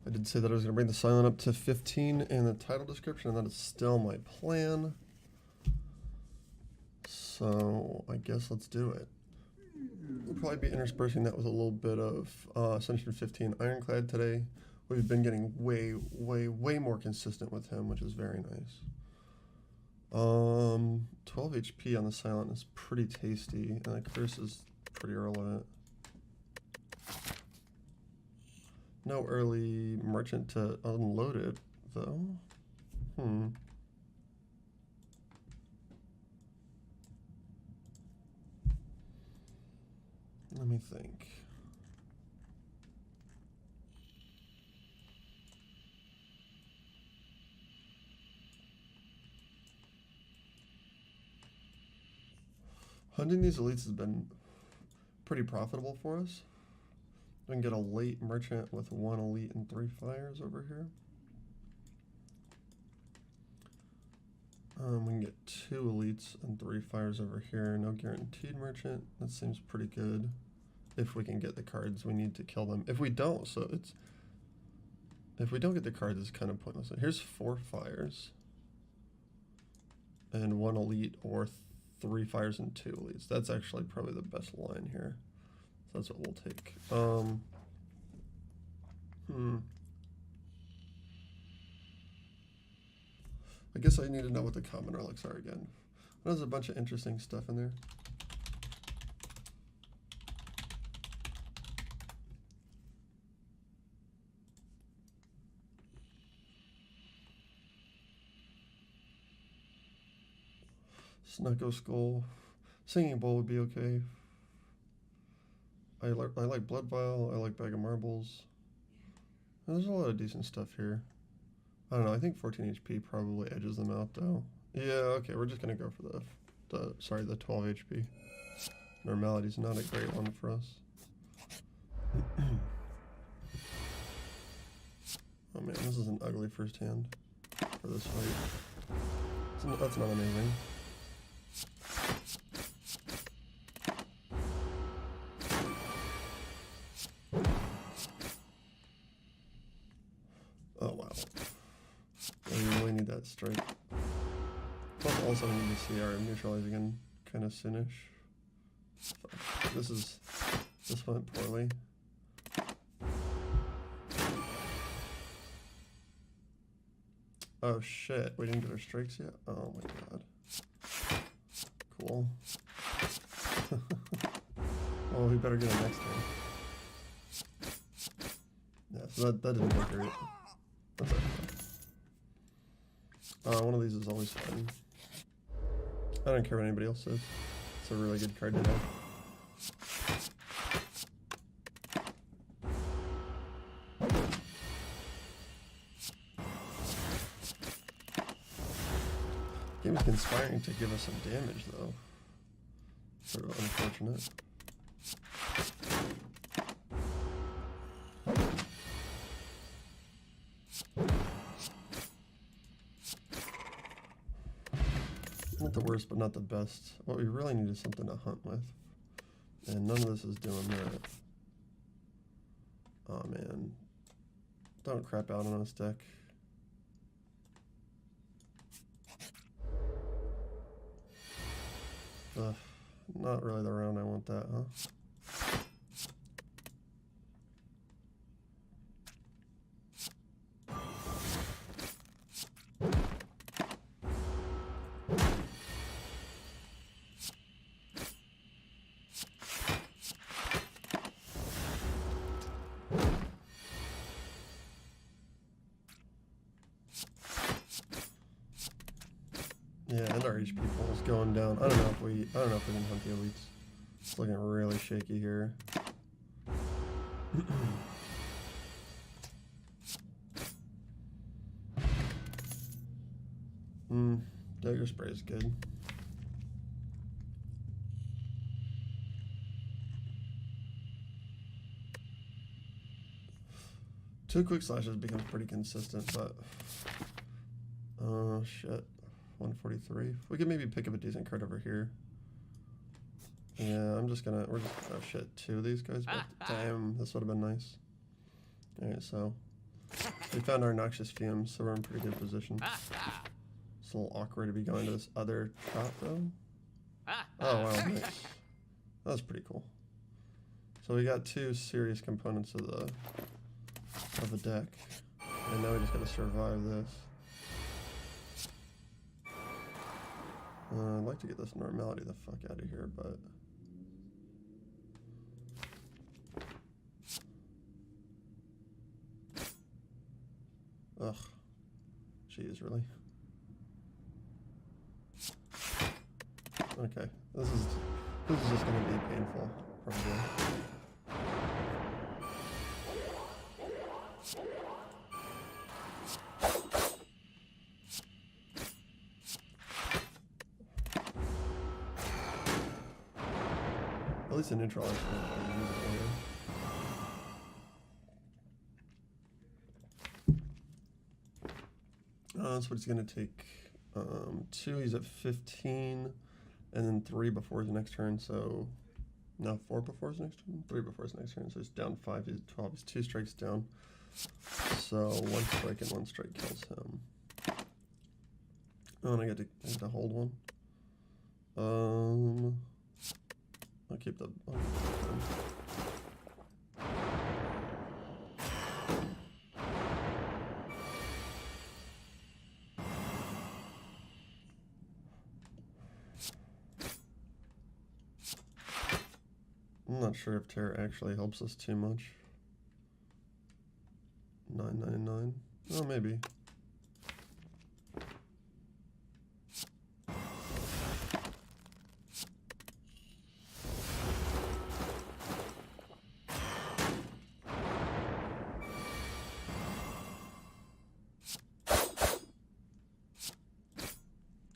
I did say that I was going to bring the silent up to 15 in the title description, and that is still my plan. So I guess let's do it. We'll probably be interspersing that with a little bit of Ascension 15 Ironclad today. We've been getting way more consistent with him, which is very nice. 12 HP on the silent is pretty tasty, and the curse is pretty early. No early merchant to unload it, though. Let me think. Hunting these elites has been pretty profitable for us. We can get a late merchant with 1 elite and 3 fires over here. We can get 2 elites and 3 fires over here. No guaranteed merchant. That seems pretty good. If we can get the cards we need to kill them. If we don't, so it's... If we don't get the cards, it's kind of pointless. Here's 4 fires. And 1 elite or 3 fires and 2 elites. That's actually probably the best line here. So that's what we'll take. I guess I need to know what the common relics are again. There's a bunch of interesting stuff in there. Snucko Skull. Singing Bowl would be okay. I like Blood Vial. I like Bag of Marbles. There's a lot of decent stuff here. I don't know. I think 14 HP probably edges them out, though. Yeah, okay. We're just gonna go for the 12 HP. Normality's not a great one for us. Oh man, this is an ugly first hand for this fight. That's not amazing. Oh wow. We really need that strike. Plus also we need to see our neutralize again kind of soonish. This went poorly. Oh shit, we didn't get our strikes yet? Oh my god. Cool. Oh, we better get it next turn. Yeah, so that didn't look great. That's okay. One of these is always fun. I don't care what anybody else says. It's a really good card to have. Game is conspiring to give us some damage, though. Sort of unfortunate. Not the worst, but not the best. What we really need is something to hunt with. And none of this is doing that. Oh man. Don't crap out on us, deck. Not really the round I want that, huh? Yeah, and our HP pool is going down. I don't know if we can hunt the elites. It's looking really shaky here. Dagger spray is good. Two quick slashes becomes pretty consistent, but oh shit. 143. We could maybe pick up a decent card over here. Yeah, oh shit, 2 of these guys, but damn, this would have been nice. Alright, so We found our noxious fumes, so we're in pretty good position. It's a little awkward to be going to this other shop though. Oh wow, nice. That was pretty cool. So we got two serious components of the deck, and now we just gotta survive this. I'd like to get this normality the fuck out of here, but ugh, jeez, really? Okay, this is just gonna be painful, probably. At least the neutralizer is usable here. That's what it's gonna take. 2, he's at 15, and then 3 before his next turn, so no, 4 before his next turn? 3 before his next turn, so he's down 5, he's 12, he's 2 strikes down. So 1 strike and 1 strike kills him. Oh, and I get to hold one. I'll keep the I'm not sure if Terror actually helps us too much. 999. Oh, maybe.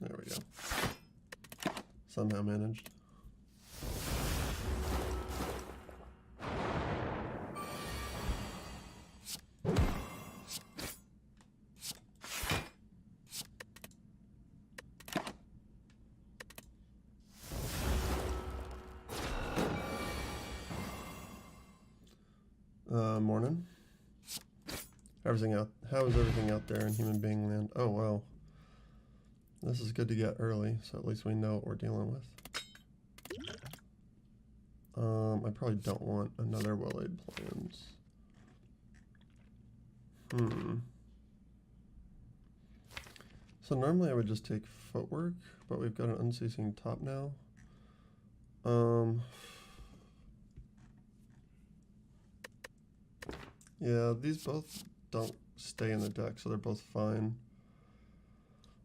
There we go. Somehow managed. Morning. How is everything out there in Human Being Land? Oh wow. This is good to get early, so at least we know what we're dealing with. I probably don't want another well-laid plans. So normally I would just take footwork, but we've got an unceasing top now. Yeah, these both don't stay in the deck, so they're both fine.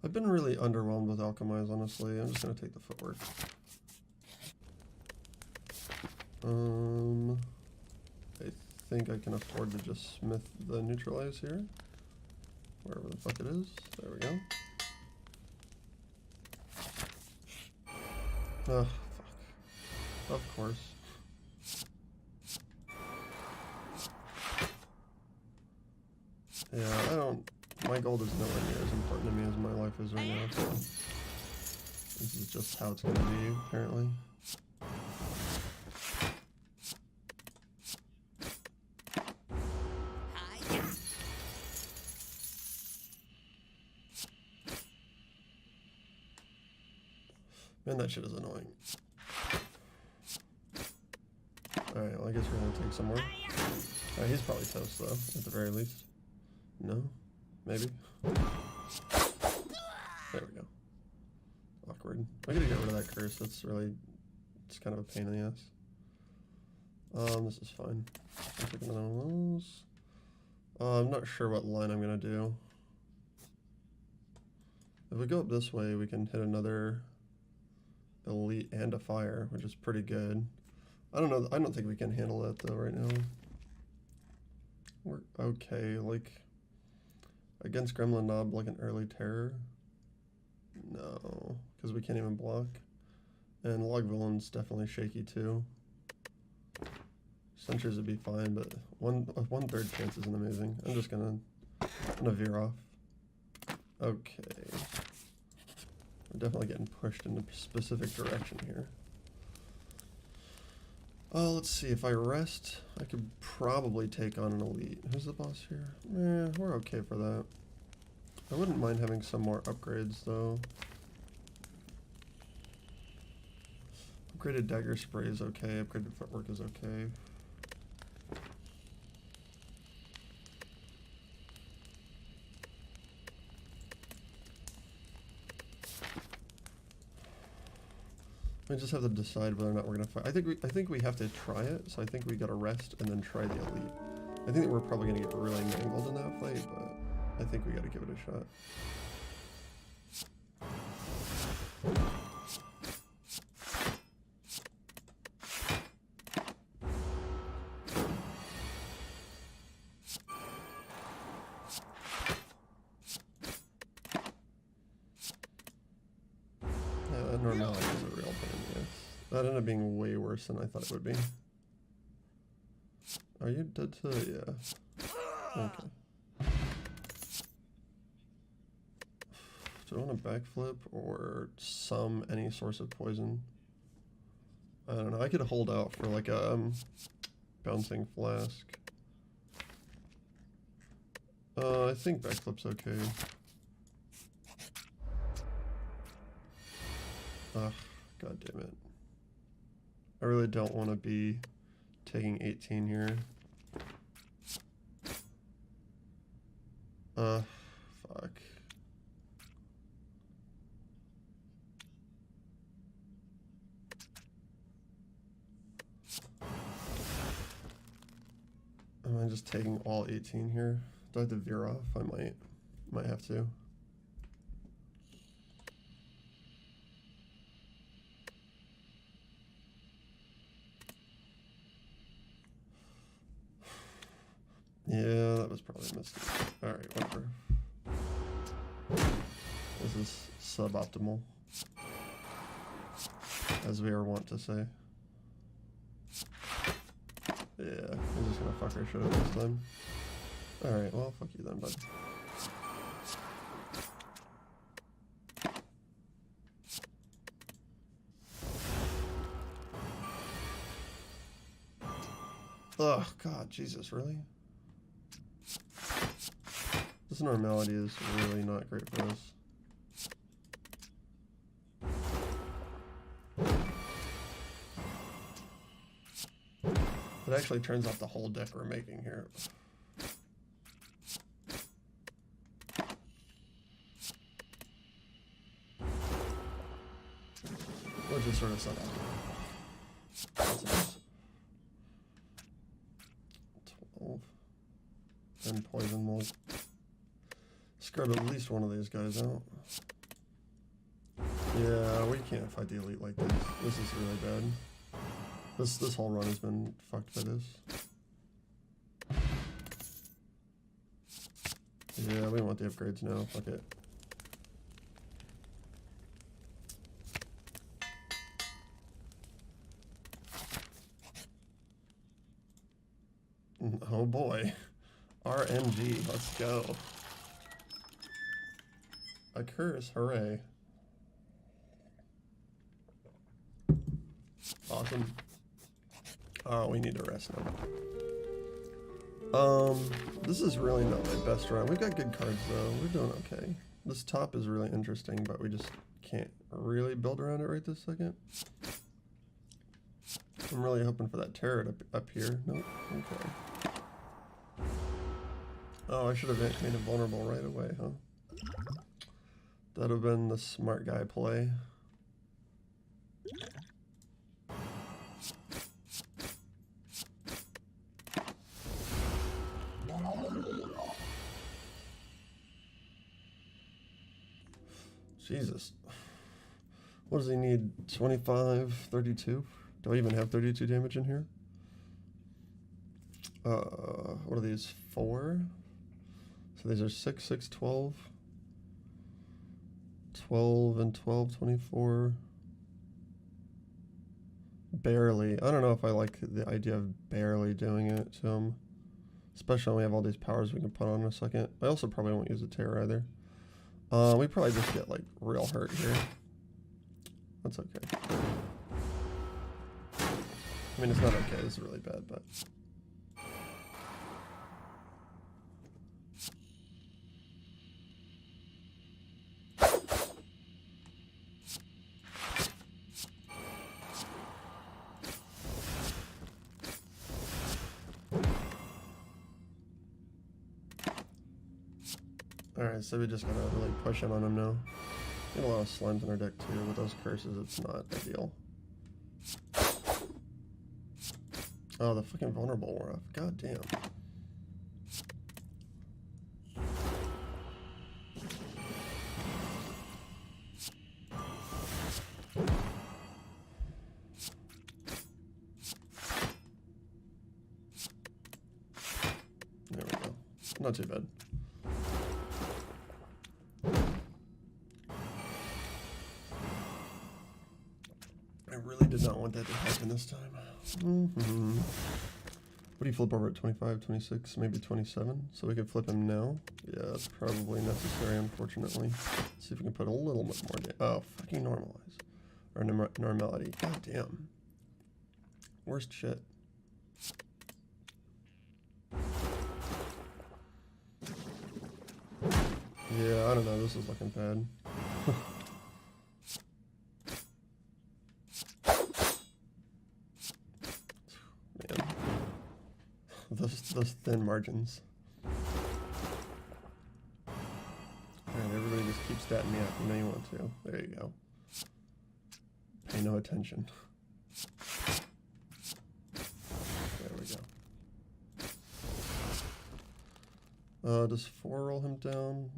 I've been really underwhelmed with Alchemize, honestly. I'm just going to take the footwork. I think I can afford to just smith the neutralize here. Wherever the fuck it is. There we go. Ugh, fuck. Of course. Yeah, my gold is nowhere near as important to me as my life is right now, so this is just how it's going to be, apparently. Man, that shit is annoying. Alright, well I guess we're going to take some more. Alright, he's probably toast though, at the very least. No? Maybe? There we go. Awkward. I gotta get rid of that curse, it's kind of a pain in the ass. This is fine. I'll take another one of those. I'm not sure what line I'm gonna do. If we go up this way, we can hit another elite and a fire, which is pretty good. I don't know, I don't think we can handle that though right now. We're okay, like, against Gremlin Knob, like an early terror? No, because we can't even block. And Log Villain's definitely shaky too. Sentries would be fine, but one-third chance isn't amazing. I'm just gonna veer off. Okay. We're definitely getting pushed in a specific direction here. Oh, let's see. If I rest, I could probably take on an elite. Who's the boss here? Eh, we're okay for that. I wouldn't mind having some more upgrades, though. Upgraded dagger spray is okay. Upgraded footwork is okay. I just have to decide whether or not we're gonna fight. I think we have to try it. So I think we gotta rest and then try the elite. I think that we're probably gonna get really mangled in that fight, but I think we gotta give it a shot. Yeah, that normality is a real pain. Yes, that ended up being way worse than I thought it would be. Are you dead to? Yeah. Okay. Do I want a backflip or any source of poison? I don't know. I could hold out for like a bouncing flask. I think backflip's okay. Ugh, god damn it. I really don't want to be taking 18 here. Fuck. Am I just taking all 18 here? Do I have to veer off? I might have to. Yeah, that was probably a mistake. Alright, whatever. This is suboptimal, as we are wont to say. Yeah, I'm just gonna fuck our shit up this time. Alright, well, fuck you then, bud. Oh, God, Jesus, really? This normality is really not great for us. It actually turns off the whole deck we're making here. Which is sort of set up. That's nice. 12. And poison will scrub at least one of these guys out. Yeah, we can't fight the elite like this. This is really bad. This whole run has been fucked by this. Yeah, we want the upgrades now. Fuck it. Oh boy. RNG, let's go. A curse, hooray. Awesome. Oh, we need to rest now. This is really not my best run. We've got good cards though. We're doing okay. This top is really interesting, but we just can't really build around it right this second. I'm really hoping for that turret up here. Nope. Okay. Oh, I should have made it vulnerable right away, huh? That'd have been the smart guy play. Jesus. What does he need? 25, 32? Do I even have 32 damage in here? What are these? 4? So these are 6, 6, 12. 12 and 12, 24. Barely. I don't know if I like the idea of barely doing it to him. Especially when we have all these powers we can put on in a second. I also probably won't use a terror either. We probably just get like real hurt here. That's okay. I mean, it's not okay. This is really bad, but... Alright, so we just gotta really push in on him now. We have a lot of slimes in our deck too. With those curses, it's not ideal. Oh, the fucking vulnerable wore off. God damn. There we go. Not too bad. I really did not want that to happen this time. What do you flip over at 25, 26, maybe 27? So we could flip him now? Yeah, that's probably necessary, unfortunately. Let's see if we can put a little bit more oh, fucking normalize. Or normality. God damn. Worst shit. Yeah, I don't know. This is looking bad. Man. Those thin margins. Alright, everybody just keep statting me up. You know you want to. There you go. Pay no attention. There we go. Does 4 roll him down?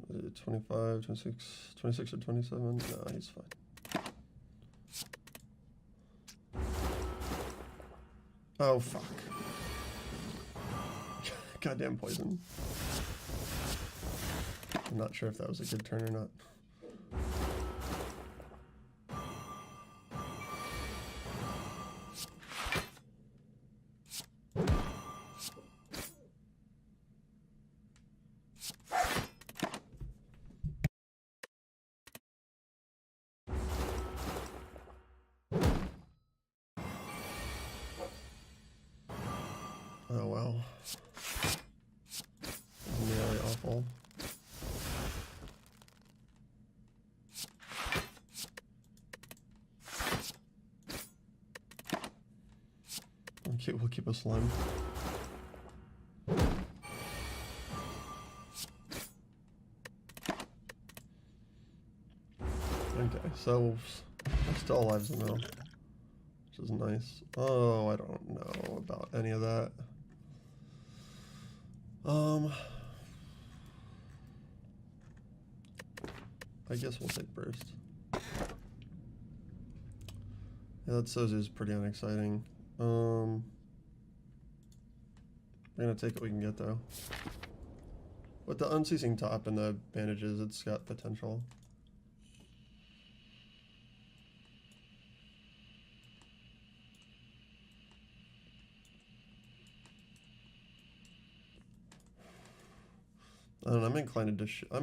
25, 26, 26 or 27? No, he's fine. Oh, fuck. Goddamn poison. I'm not sure if that was a good turn or not. Oh, wow. Nearly awful. Okay, we'll keep a slime. Okay, so still alive somehow, which is nice. Oh, I don't know about any of that. I guess we'll take burst. Yeah, that Sozu's pretty unexciting. We're gonna take what we can get though. With the unceasing top and the bandages, it's got potential. I don't know, I'm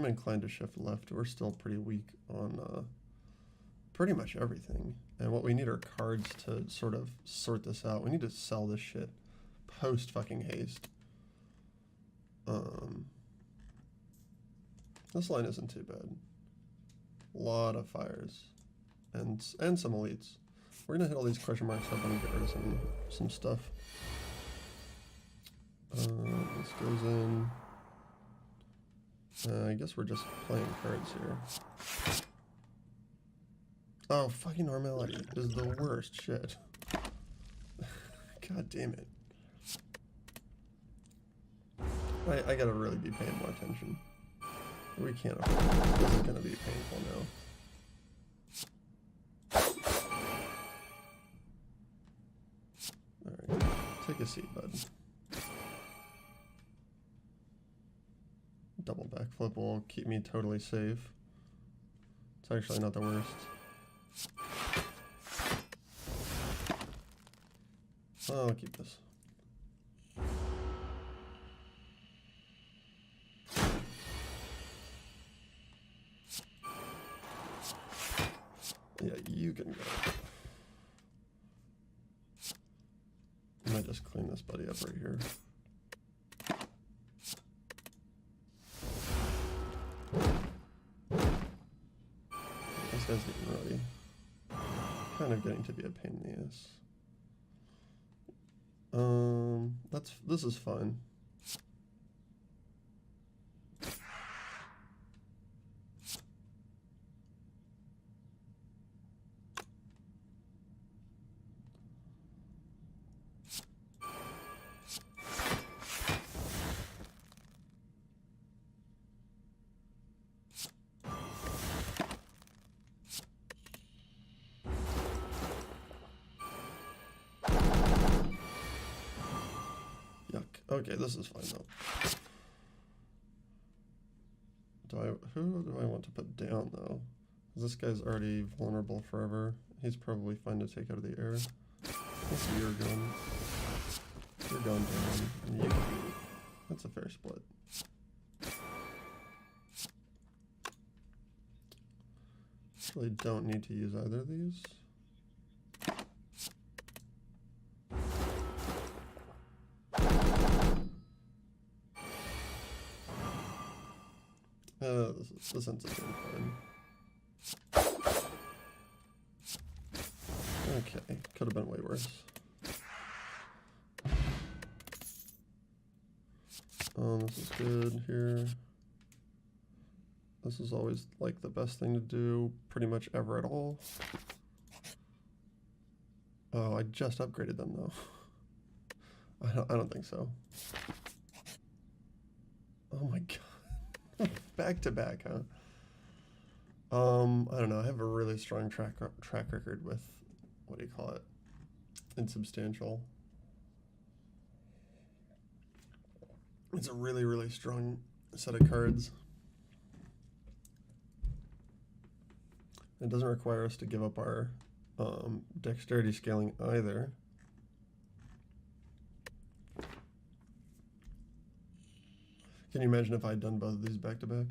inclined to shift left. We're still pretty weak on pretty much everything. And what we need are cards to sort of sort this out. We need to sell this shit post fucking haste. This line isn't too bad. A lot of fires. And some elites. We're gonna hit all these question marks up and get rid of some stuff. This goes in. I guess we're just playing cards here. Oh, fucking normality is the worst shit. God damn it. I gotta really be paying more attention. We can't afford this. This is gonna be painful now. Alright, take a seat, bud. Double backflip will keep me totally safe. It's actually not the worst. Oh, I'll keep this. Yeah, you can go. just clean this buddy up right here. This guy's getting ready. Kind of getting to be a pain in the ass. This is fine. Okay, this is fine though. Who do I want to put down though? This guy's already vulnerable forever. He's probably fine to take out of the air. You're going down, and you. That's a fair split. Actually, don't need to use either of these. This ends up being fine. Okay, could have been way worse. This is good here. This is always like the best thing to do pretty much ever at all. Oh, I just upgraded them though. I don't think so. Oh my god. Back to back, huh? I don't know. I have a really strong track record with, what do you call it? Insubstantial. It's a really, really strong set of cards. It doesn't require us to give up our dexterity scaling either. Can you imagine if I had done both of these back to back?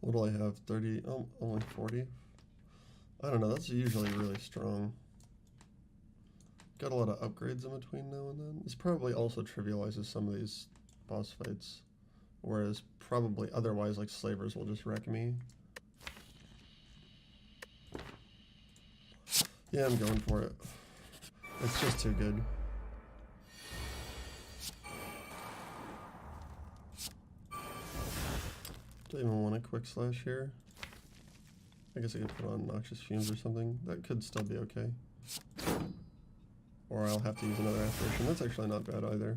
What do I have? 30? Oh, only 40? I don't know. That's usually really strong. Got a lot of upgrades in between now and then. This probably also trivializes some of these boss fights. Whereas probably otherwise, like, slavers will just wreck me. Yeah, I'm going for it. It's just too good. Do I even want a quick slash here? I guess I could put on noxious fumes or something. That could still be okay. Or I'll have to use another aspiration. That's actually not bad either.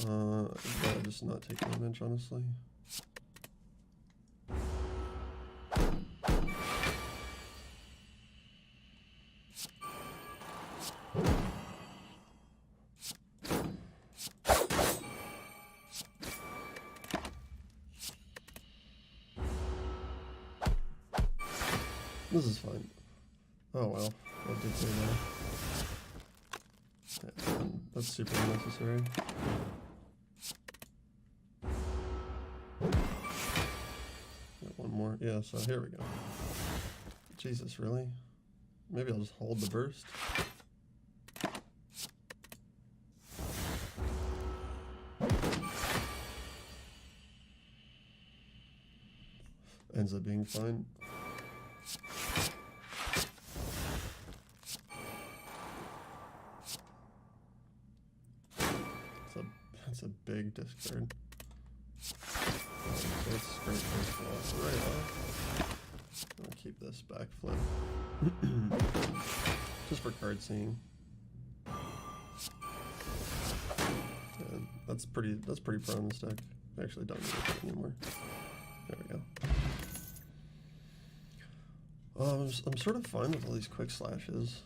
I'd just not take damage, honestly. This is fine. Oh well, I did say that. Yeah, that's super unnecessary. Got one more. Yeah, so here we go. Jesus, really? Maybe I'll just hold the burst. Ends up being fine. That's a big discard. So let's scrape this off right off. I'll keep this back flip. Just for card seeing. Yeah, that's pretty pro in this deck. I actually don't need it anymore. There we go. I'm sort of fine with all these quick slashes.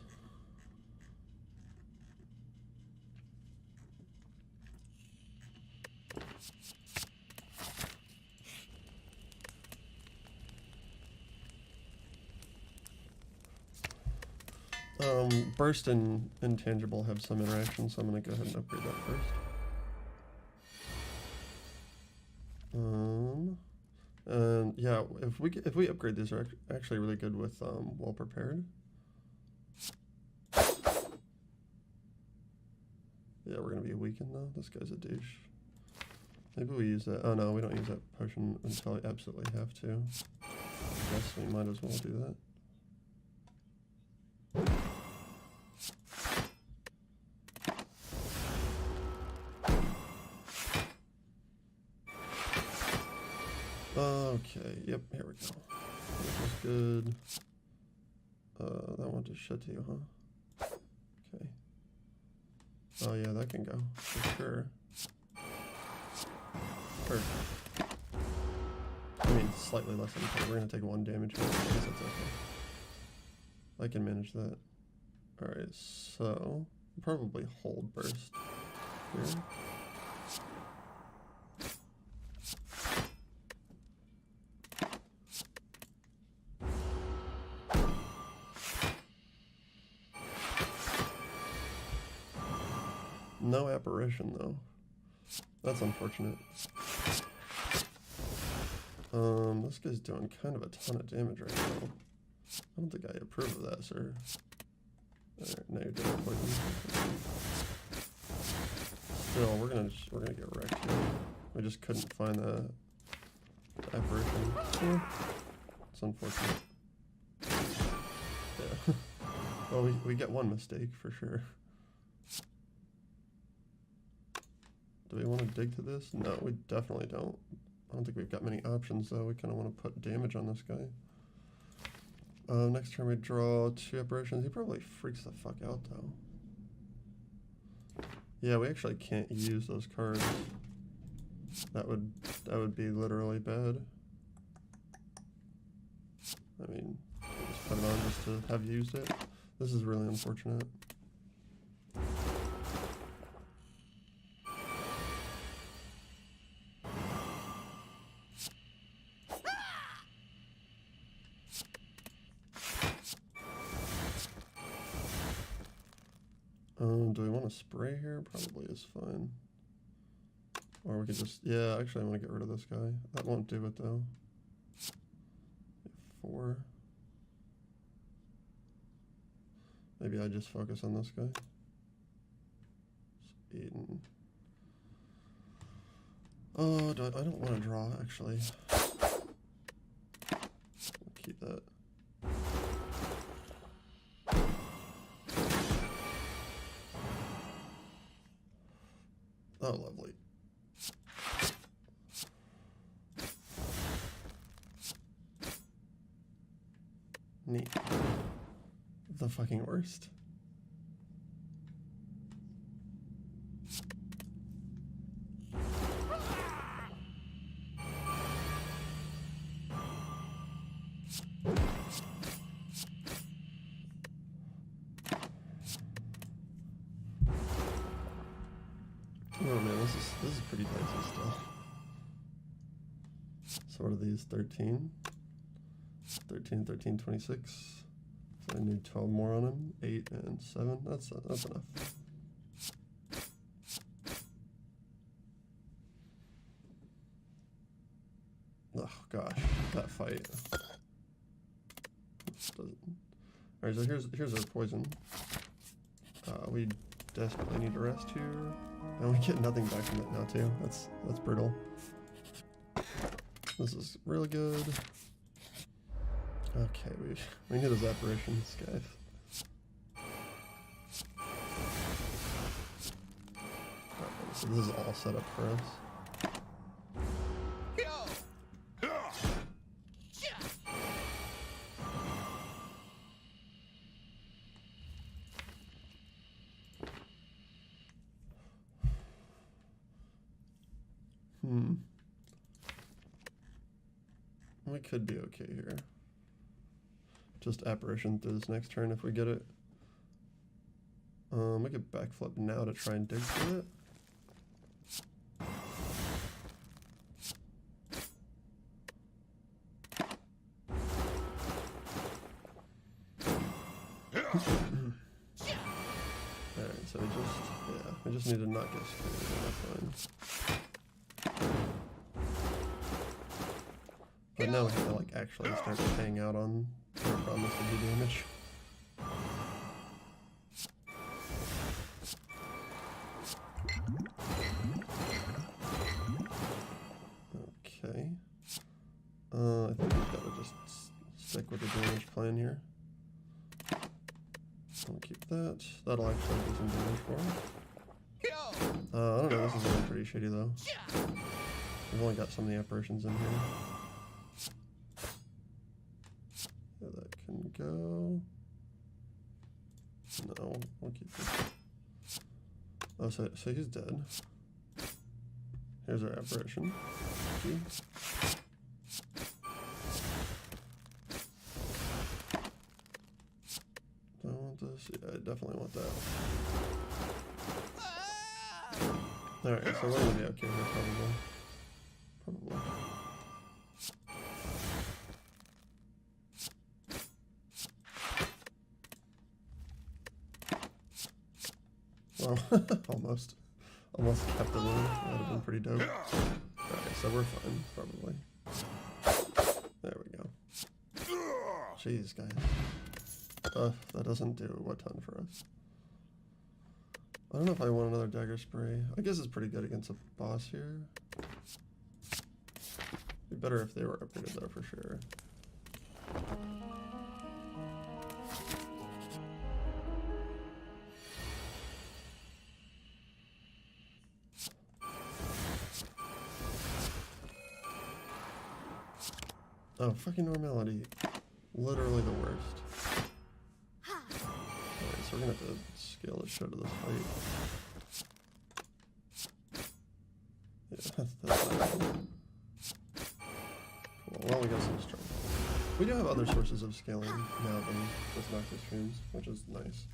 Burst and Intangible have some interaction, so I'm going to go ahead and upgrade that first. And yeah, if we upgrade these, are actually really good with well prepared. Yeah, we're gonna be weakened though. This guy's a douche. Maybe we use that. Oh no, we don't use that potion until we absolutely have to. I guess we might as well do that. Okay, yep, here we go. That was good. That went to shit to you, huh? Okay. Oh yeah, that can go, for sure. Perfect. I mean, slightly less than 10. We're gonna take 1 damage here. I guess that's okay. I can manage that. Alright, so probably hold burst here. No apparition though. That's unfortunate. This guy's doing kind of a ton of damage right now. I don't think I approve of that, sir. Alright, now you're doing poison. Still, we're gonna get wrecked here. We just couldn't find the apparition. Yeah. It's unfortunate. Yeah. Well, we get 1 mistake for sure. Do we want to dig to this? No, we definitely don't. I don't think we've got many options though. We kind of want to put damage on this guy. Next turn we draw 2 apparitions. He probably freaks the fuck out though. Yeah, we actually can't use those cards. That would be literally bad. I mean, we'll just put it on just to have used it. This is really unfortunate. Do we want to spray here? Probably is fine. Or we could just, yeah, actually I want to get rid of this guy. That won't do it though. 4. Maybe I just focus on this guy. 8 and... Oh, I don't want to draw actually. I'll keep that. Oh, lovely. Neat. The fucking worst. Oh man, this is pretty dicey still. So what are these? 13? 13, 13, 26. So I need 12 more on him. 8 and 7. That's enough. Oh gosh, that fight. Alright, so here's our poison. We desperately need to rest here. And we get nothing back from it now too. That's brutal. This is really good. Okay, we need those apparitions, guys. Okay, so this is all set up for us. We could be okay here. Just apparition through this next turn if we get it. We could backflip now to try and dig through it. Alright, so we just need to not get screwed. That's fine. but now we have to like actually start paying out on our promise to do damage. Okay. I think we've got to just stick with the damage plan here. I'll keep that. That'll actually do some damage for him. I don't know, this is looking pretty shitty though. We've only got so many apparitions in here. Yeah, that can go. No, we'll keep this. Oh, so he's dead. Here's our apparition. See? Do I want this? Yeah, I definitely want that. Alright, so we're gonna be okay here probably. Well, almost kept the win. That would have been pretty dope. Alright, so we're fine, probably. There we go. Jeez, guys. That doesn't do a ton for us. I don't know if I want another dagger spray. I guess it's pretty good against a boss here. Be better if they were upgraded though, for sure. Oh, fucking normality. Literally the worst. Alright, so we're gonna have to scale the shit to this fight. Yeah, that's not cool. Well, we got some strength. We do have other sources of scaling now than just Noctis streams, which is nice.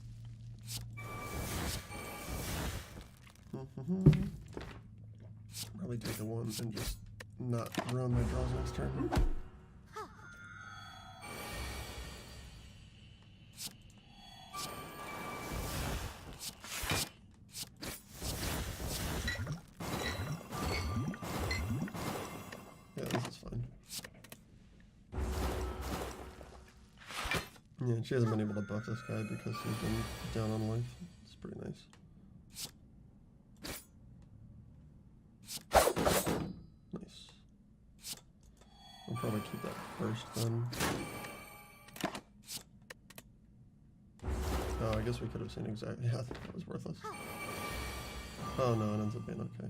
Probably take a 1 and just not ruin my draws next turn. Yeah, she hasn't been able to buff this guy because he's been down on life. It's pretty nice. Nice. I'll probably keep that first then. Oh, I guess we could have seen exactly. Yeah, that was worthless. Oh no, it ends up being okay.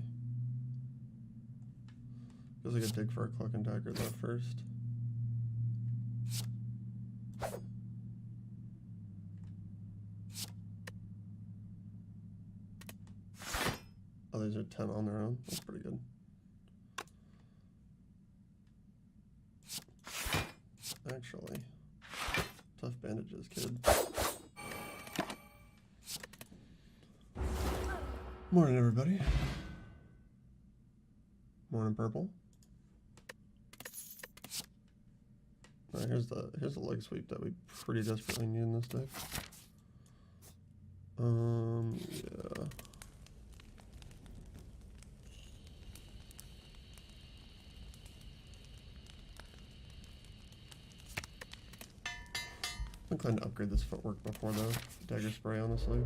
Guess I could dig for a cloak and dagger though first. Oh, these are 10 on their own. That's pretty good. Actually, tough bandages, kid. Morning, everybody. Morning, purple. Alright, here's the leg sweep that we pretty desperately need in this deck. Yeah. I'm inclined to upgrade this footwork before the dagger spray, honestly.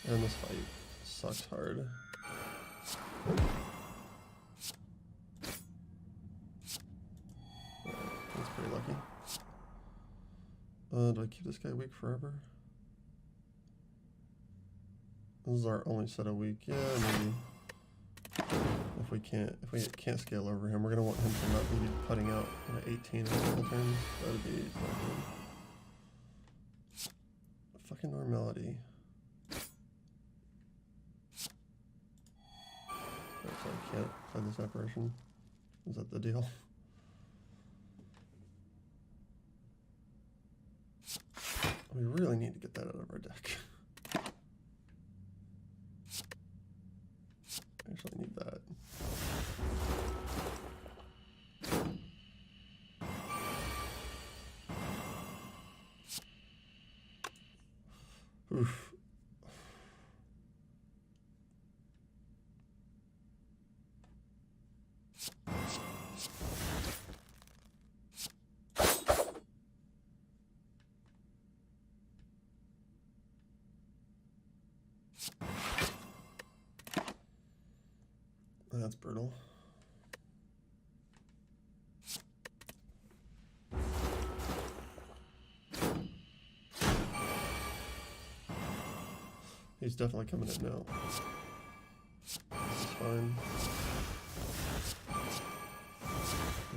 And this fight sucks hard. That's pretty lucky. Do I keep this guy weak forever? This is our only set of weak. Yeah, maybe. If we can't scale over him, we're gonna want him to not be putting out 18 in a couple turns. That'd be not good. Fucking normality. So I can't play this apparition. Is that the deal? We really need to get that out of our deck. I actually need that. Oof. That's brutal. He's definitely coming in now. This is fine.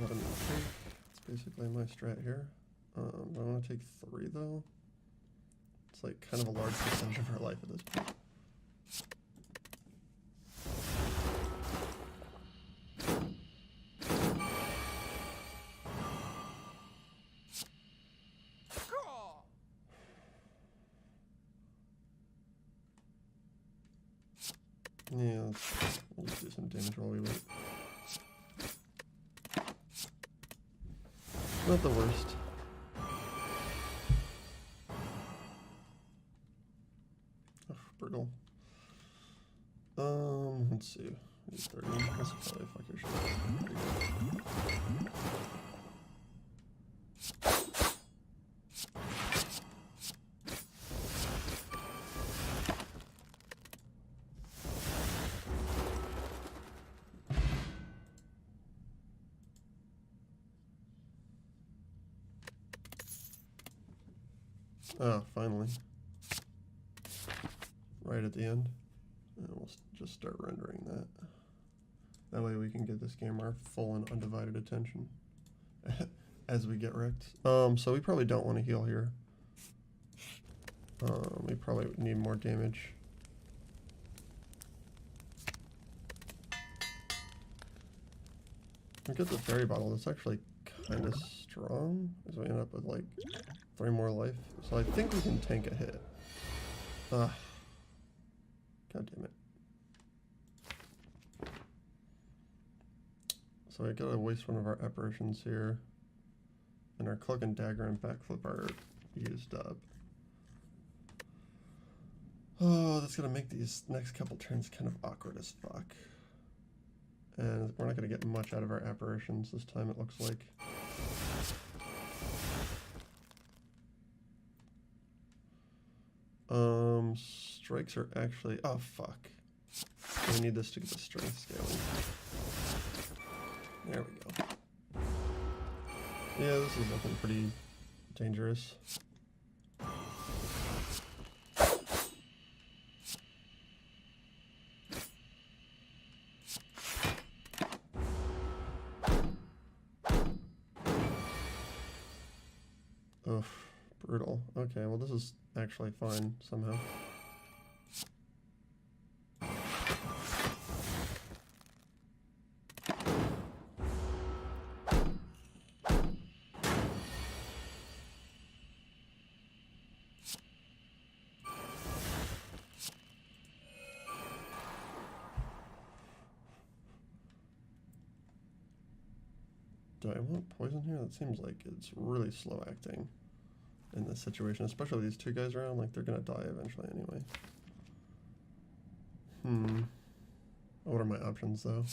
Let him take. It's basically my strat here. Do I want to take 3 though? It's like kind of a large percentage of our life at this point. Yeah, we'll just do some damage while we wait. Not the worst. Oh, brutal. Let's see. 30. That's probably fuck your shit. Oh, finally. Right at the end. And we'll just start rendering that. That way we can give this game our full and undivided attention as we get wrecked. So we probably don't want to heal here. We probably need more damage. We get the fairy bottle. That's actually kind of strong, as we end up with like 3 more life. So I think we can tank a hit. God damn it. So I gotta waste one of our apparitions here. And our cloak and dagger and backflip are used up. Oh, that's gonna make these next couple turns kind of awkward as fuck. And we're not gonna get much out of our apparitions this time, it looks like. Strikes are actually, oh fuck. We need this to get the strength scaling. There we go. Yeah, this is looking pretty dangerous. Oof, brutal. Okay, well this is actually fine somehow. Do I want poison here? That seems like it's really slow acting in this situation, especially these 2 guys around, like they're gonna die eventually anyway. What are my options though?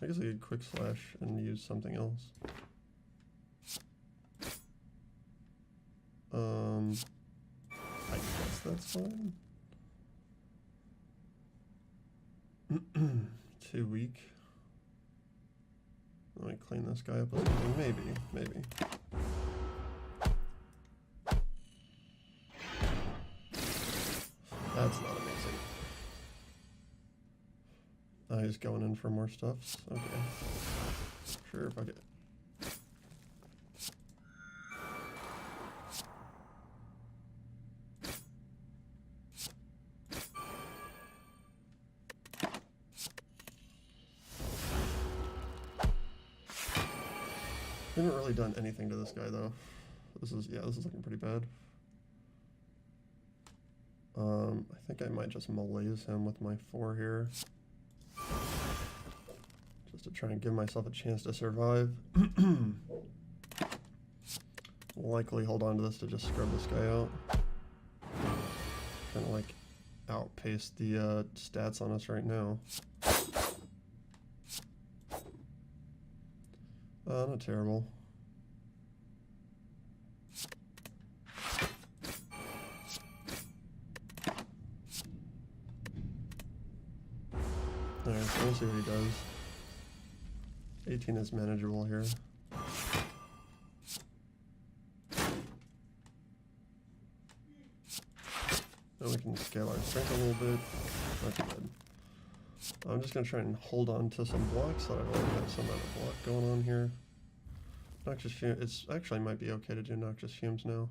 I guess I could quick slash and use something else. I guess that's fine. Too weak. Let me clean this guy up a little. Maybe. That's not amazing. Oh, he's going in for more stuffs? Okay. Sure, fuck it. We haven't really done anything to this guy though. This is looking pretty bad. I think I might just malaise him with my 4 here. Just to try and give myself a chance to survive. Likely hold on to this to just scrub this guy out. Kind of like outpace the stats on us right now. Not terrible. Alright, so We'll see what he does. 18 is manageable here. Now we can scale our strength a little bit. Not too bad. I'm just going to try and hold on to some blocks that I've already got some amount of block going on here. Noxious fumes. It's actually might be okay to do noxious fumes now.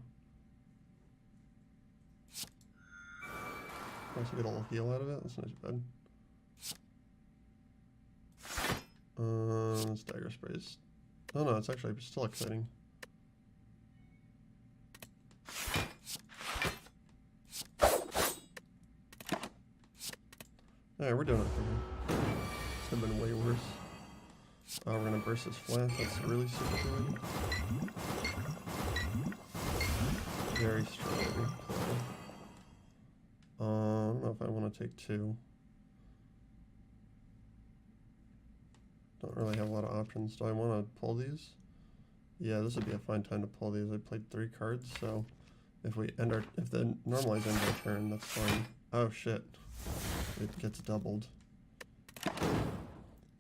Once you get a little heal out of it, that's not too bad. Stagger sprays. Oh no, it's actually still exciting. Alright, we're doing okay here. This could have been way worse. We're gonna burst this flat, that's really super good. Very strong play. I don't know if I want to take two. Don't really have a lot of options. Do I want to pull these? Yeah, this would be a fine time to pull these. I played 3 cards, so if the normalize ends our turn, that's fine. Oh shit. It gets doubled.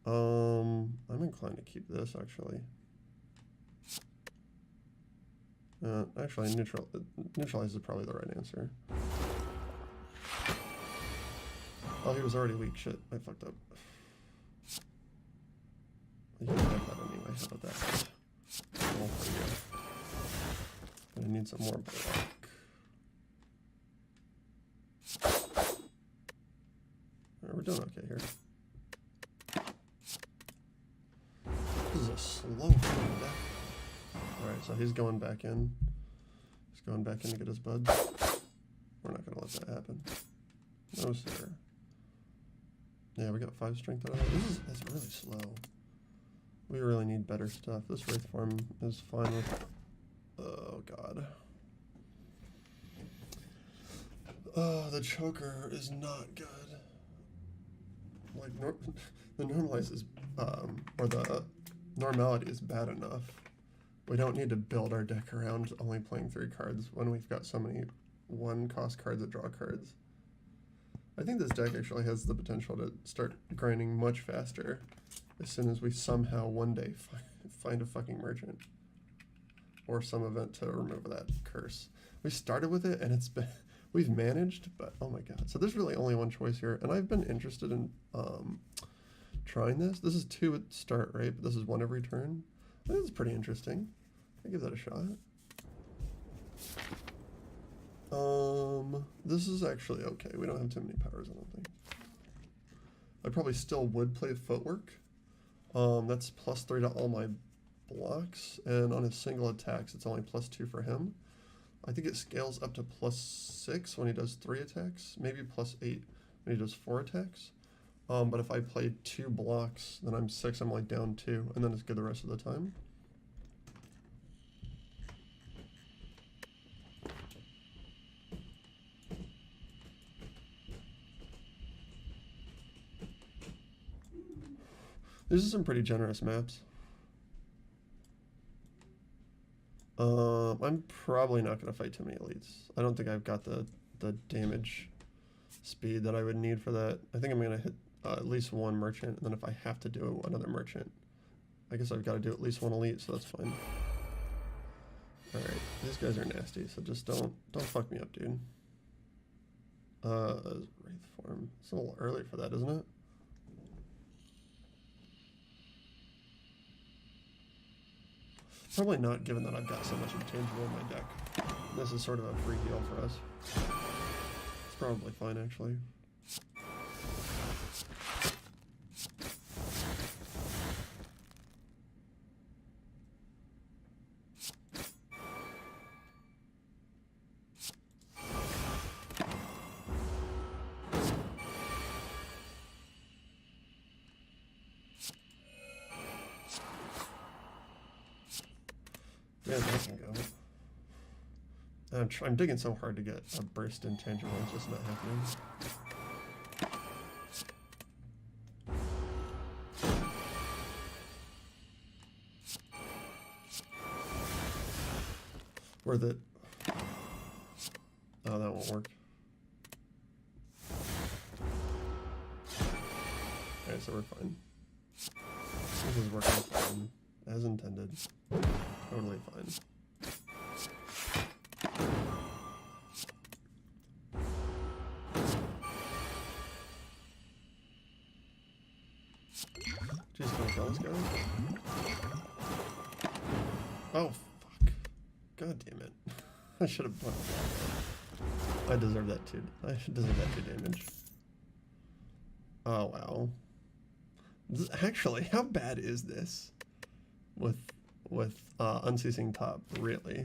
I'm inclined to keep this actually. Actually, neutralize is probably the right answer. Oh, he was already weak. Shit, I fucked up. You can have that anyway. How about that? Oh, yeah. I need some more block. We're doing okay here. This is a slow deck. Alright, so he's going back in. He's going back in to get his buds. We're not going to let that happen. No, sir. Yeah, we got 5 strength out of it. This is really slow. We really need better stuff. This Wraith form is fine with... Oh, God. Oh, the choker is not good. Like, the normalize is... or the normality is bad enough. We don't need to build our deck around only playing 3 cards when we've got so many 1-cost cards that draw cards. I think this deck actually has the potential to start grinding much faster as soon as we somehow one day find a fucking merchant or some event to remove that curse. We started with it and it's been, we've managed, but oh my god. So there's really only one choice here, and I've been interested in trying this. This is 2 at start, right? But this is 1 every turn. I think it's pretty interesting. I give that a shot. This is actually okay. We don't have too many powers, I don't think. I probably still would play footwork. That's +3 to all my blocks, and on his single attacks, it's only +2 for him. I think it scales up to +6 when he does 3 attacks, maybe +8 when he does 4 attacks. But if I play 2 blocks, then I'm 6, I'm like down 2, and then it's good the rest of the time. These are some pretty generous maps. I'm probably not going to fight too many elites. I don't think I've got the damage speed that I would need for that. I think I'm going to hit at least 1 merchant, and then if I have to do another merchant, I guess I've got to do at least 1 elite, so that's fine. Alright, these guys are nasty, so just don't fuck me up, dude. Wraith form. It's a little early for that, isn't it? Probably not, given that I've got so much intangible in my deck. This is sort of a free heal for us. It's probably fine, actually. Yeah, that can go. I'm digging so hard to get a burst intangible, it's just not happening. Worth it. Oh, that won't work. Alright, Okay, so we're fine. This is working fine, as intended. Totally fine. Jeez, can I kill this guy? Oh, fuck. God damn it. I should have put it. I deserve that too. I deserve that 2 damage. Oh, wow. Actually, how bad is this? With Unceasing Top, really?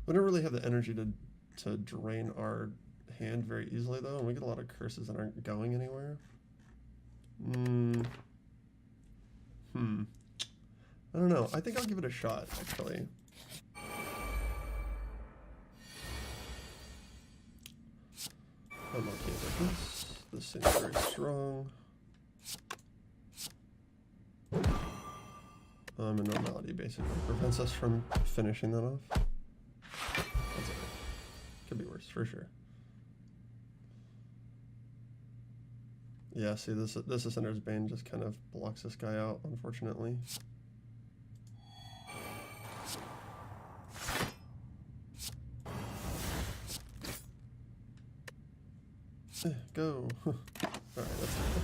We don't really have the energy to drain our hand very easily, though, and we get a lot of curses that aren't going anywhere. I don't know. I think I'll give it a shot, actually. I'm okay with this. This seems very strong. A normality basically prevents us from finishing that off. That's alright. Could be worse, for sure. Yeah, see, this Ascender's Bane just kind of blocks this guy out, unfortunately. Go. Alright, that's it.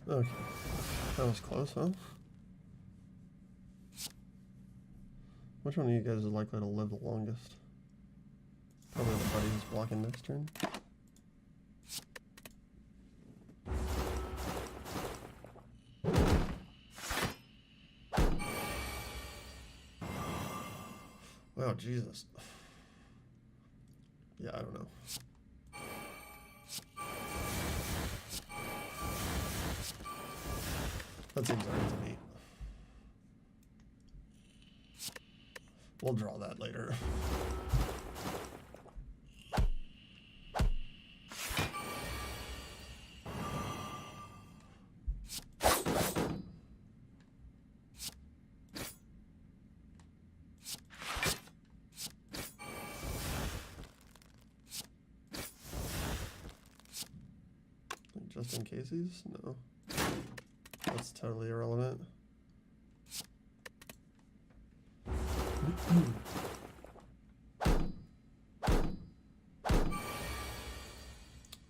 Okay. That was close, huh? Which one of you guys is likely to live the longest? Probably the buddy who's blocking next turn. Wow, Jesus. Yeah, I don't know. That seems alright to me. We'll draw that later. Just in cases? No. That's totally irrelevant.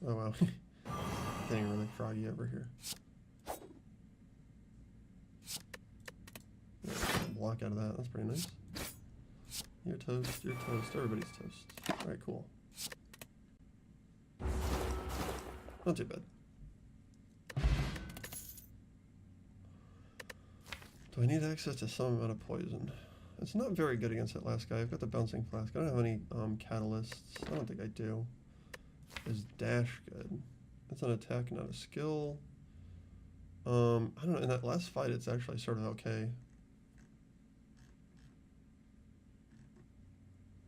Oh wow. Getting really froggy over here. Yeah, block out of that. That's pretty nice. You're toast, you're toast, everybody's toast. Alright, cool. Not too bad. Do I need access to some amount of poison? It's not very good against that last guy. I've got the bouncing flask. I don't have any catalysts. I don't think I do. Is dash good? That's an attack, not a skill. I don't know. In that last fight, it's actually sort of okay.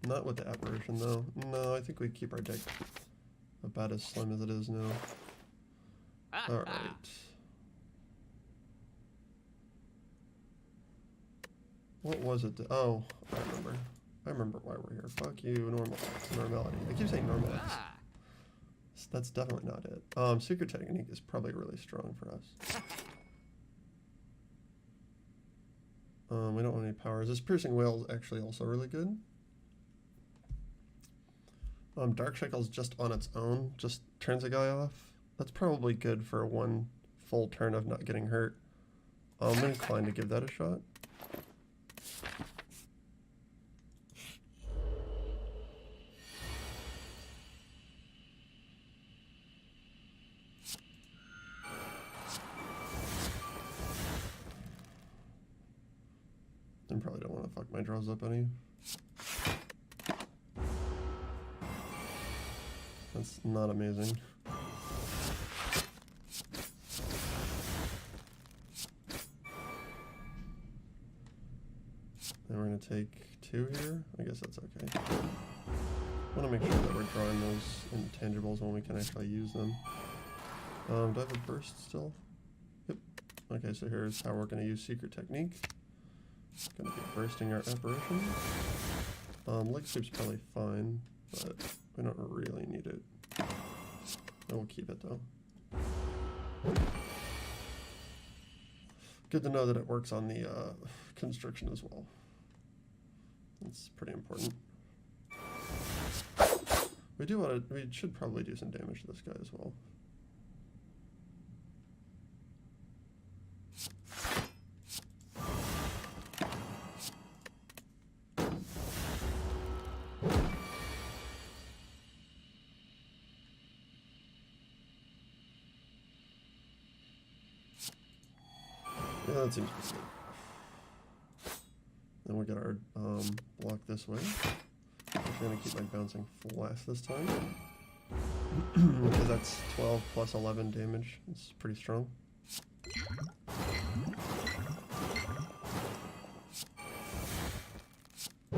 Not with the apparition, though. No, I think we keep our deck about as slim as it is now. Alright. What was it? Oh, I remember. I remember why we're here. Fuck you, normality. I keep saying normalize. That's definitely not it. Secret Technique is probably really strong for us. We don't want any powers. This Piercing Wail is actually also really good. Dark Shackle's just on its own, just turns a guy off. That's probably good for one full turn of not getting hurt. I'm inclined to give that a shot. I probably don't want to fuck my draws up any. That's not amazing. And we're going to take 2 here. I guess that's okay. Want to make sure that we're drawing those intangibles when we can actually use them. Do I have a burst still? Yep. Okay, so here's how we're going to use secret technique. Going to be bursting our apparition. Leg sweep's probably fine, but we don't really need it. We'll keep it though. Good to know that it works on the constriction as well. That's pretty important. We should probably do some damage to this guy as well. Yeah, that seems good. Then we got our block this way. I'm going to keep my bouncing fast this time. Because that's 12 plus 11 damage. It's pretty strong. I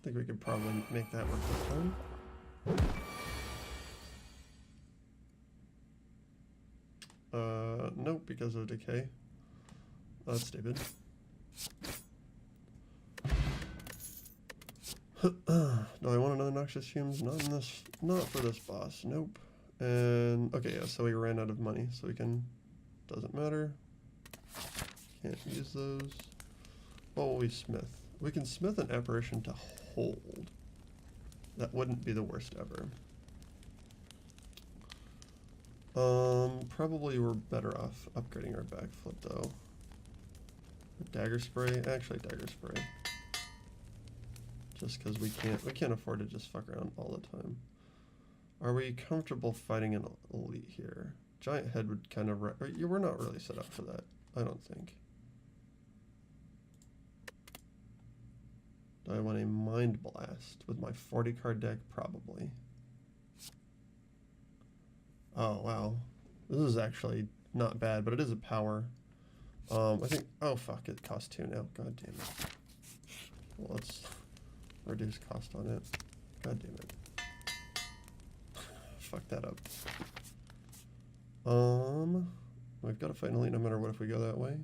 think we could probably make that work this time. Nope, because of decay. That's stupid. Do I want another Noxious Fumes? Not in this, not for this boss, nope. And, okay, yeah, so we ran out of money, so we can, doesn't matter. Can't use those. What will we smith? We can smith an apparition to hold. That wouldn't be the worst ever. Probably we're better off upgrading our backflip though. Dagger spray, actually dagger spray. Just because we can't afford to just fuck around all the time. Are we comfortable fighting an elite here? Giant head would kind of, we're not really set up for that, I don't think. Do I want a Mind Blast with my 40 card deck? Probably. Oh, wow. This is actually not bad, but it is a power. I think, oh fuck, it costs 2 now. God damn it. Well, let's reduce cost on it. God damn it. Fuck that up. We've got to fight an elite no matter what if we go that way.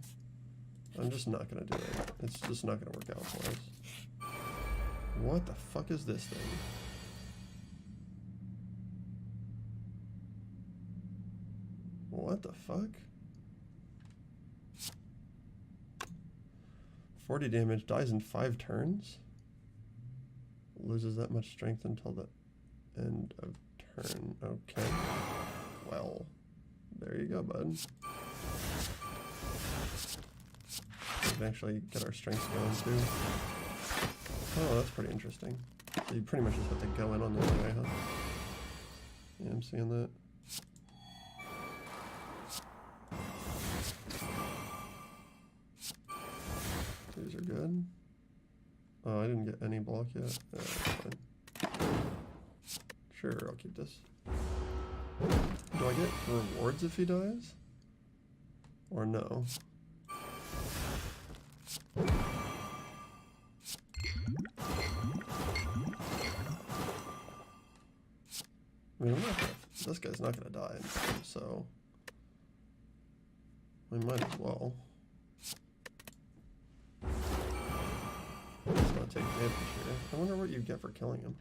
I'm just not gonna do it. It's just not gonna work out for us. What the fuck is this thing? What the fuck? 40 damage, dies in 5 turns? Loses that much strength until the end of turn. Okay. Well, there you go, bud. We can actually get our strengths going too. Oh, that's pretty interesting. So you pretty much just have to go in on this guy, huh? Yeah, I'm seeing that. These are good. Oh, I didn't get any block yet. That's fine. Sure, I'll keep this. Do I get rewards if he dies? Or no? I mean, this guy's not gonna die in time, so we might as well. He's gonna take damage here. I wonder what you get for killing him.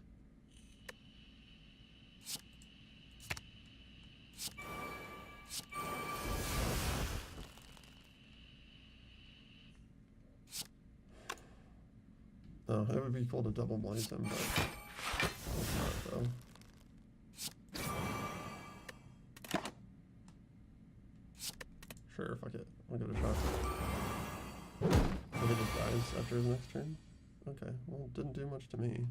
Oh, it would be cool to double blaze him, but it's not though. Sure, fuck it. I'll give it a shot. So he just dies after his next turn? Okay, well, it didn't do much to me.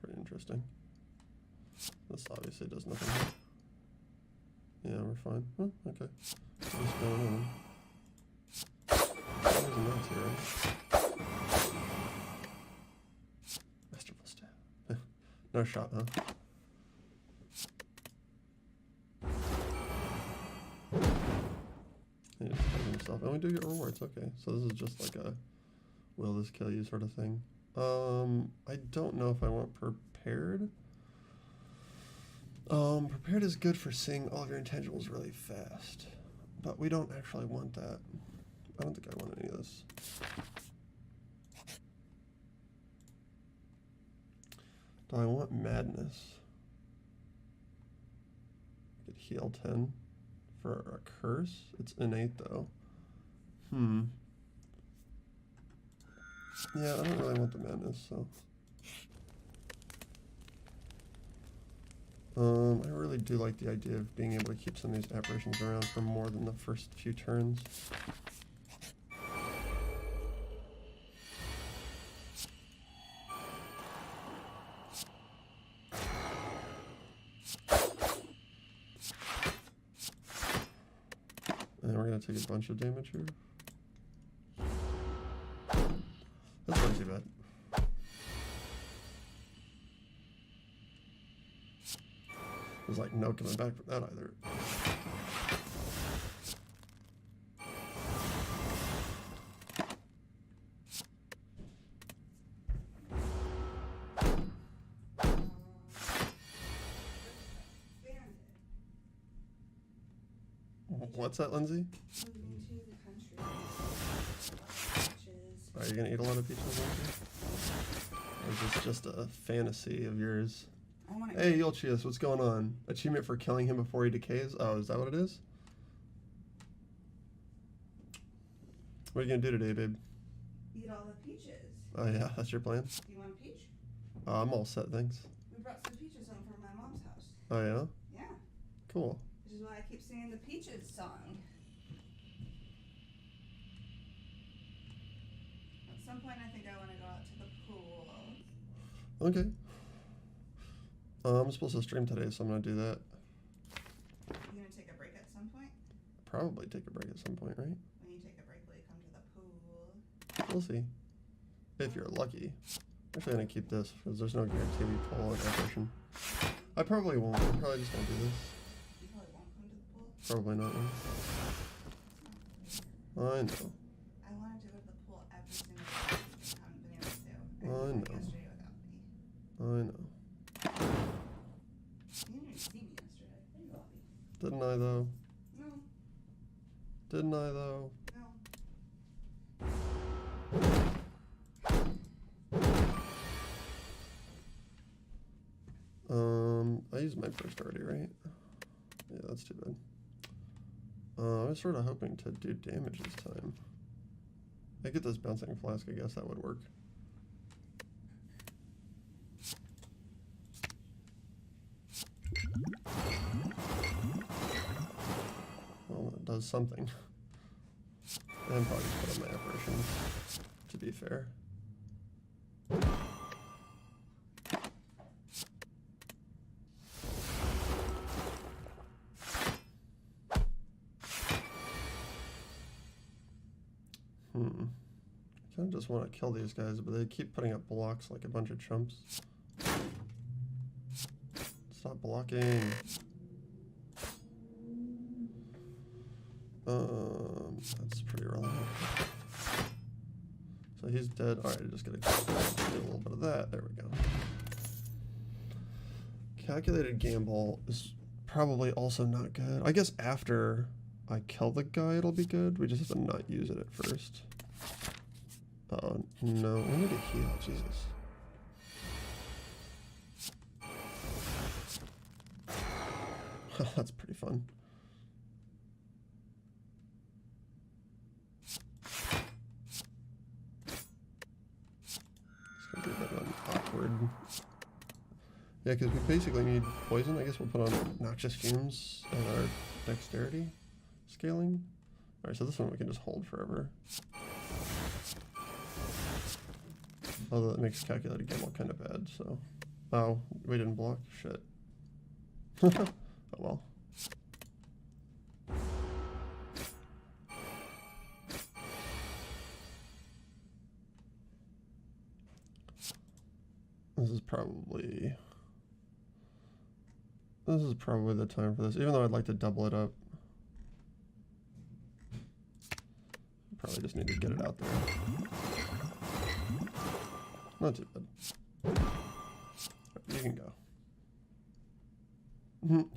Pretty interesting. This obviously does nothing. Yeah, we're fine. Oh, okay. What's going on? There's a note here, right? Masterful stab. No shot, huh? stuff. And we do get rewards. Okay, so this is just like a will this kill you sort of thing. I don't know if I want prepared. Prepared is good for seeing all of your intangibles really fast. But we don't actually want that. I don't think I want any of this. Do I want madness? Get heal 10 for a curse. It's innate though. Yeah, I don't really want the madness, so. I really do like the idea of being able to keep some of these apparitions around for more than the first few turns. And we're going to take a bunch of damage here. That's not too bad. There's like no coming back from that either. What's that, Lindsay? Moving to the country. Are you gonna eat a lot of peaches, Lindsay? Or is this just a fantasy of yours? Hey, Yolchius, what's going on? Achievement for killing him before he decays? Oh, is that what it is? What are you gonna do today, babe? Eat all the peaches. Oh yeah, that's your plan? Do you want a peach? I'm all set, thanks. We brought some peaches home from my mom's house. Oh yeah? Yeah. Cool. Which is why I keep singing the peaches song. At some point I think I want to go out to the pool. Okay. I'm supposed to stream today, so I'm gonna do that. You gonna take a break at some point? Probably take a break at some point, right? When you take a break, will you come to the pool? We'll see. If you're lucky. Actually, I'm gonna keep this, because there's no guarantee we pull an apparition. I probably won't. I'm probably just gonna do this. You probably won't come to the pool? Probably not. No. I know. I wanted to go to the pool every single day. I haven't been able to. I know. Yesterday without me. I know. You didn't even see me yesterday. There you are. Didn't I though? No. Didn't I though? No. I used my burst already, right? Yeah, that's too bad. I was sort of hoping to do damage this time. I get this bouncing flask, I guess that would work. Well, it does something. And probably just put on my apparition, to be fair. I kind of just want to kill these guys, but they keep putting up blocks like a bunch of chumps. Stop blocking. That's pretty relevant. So he's dead. Alright, I just gotta do a little bit of that. There we go. Calculated gamble is probably also not good. I guess after I kill the guy it'll be good. We just have to not use it at first. Oh, no. We need to heal. Jesus. That's pretty fun. It's gonna be a bit awkward. Yeah, because we basically need poison. I guess we'll put on noxious fumes and our dexterity scaling. Alright, so this one we can just hold forever. Although that makes calculated gamble kind of bad, so. Oh, we didn't block? Shit. Oh well. This is probably the time for this, even though I'd like to double it up. they just need to get it out there. Not too bad. You can go.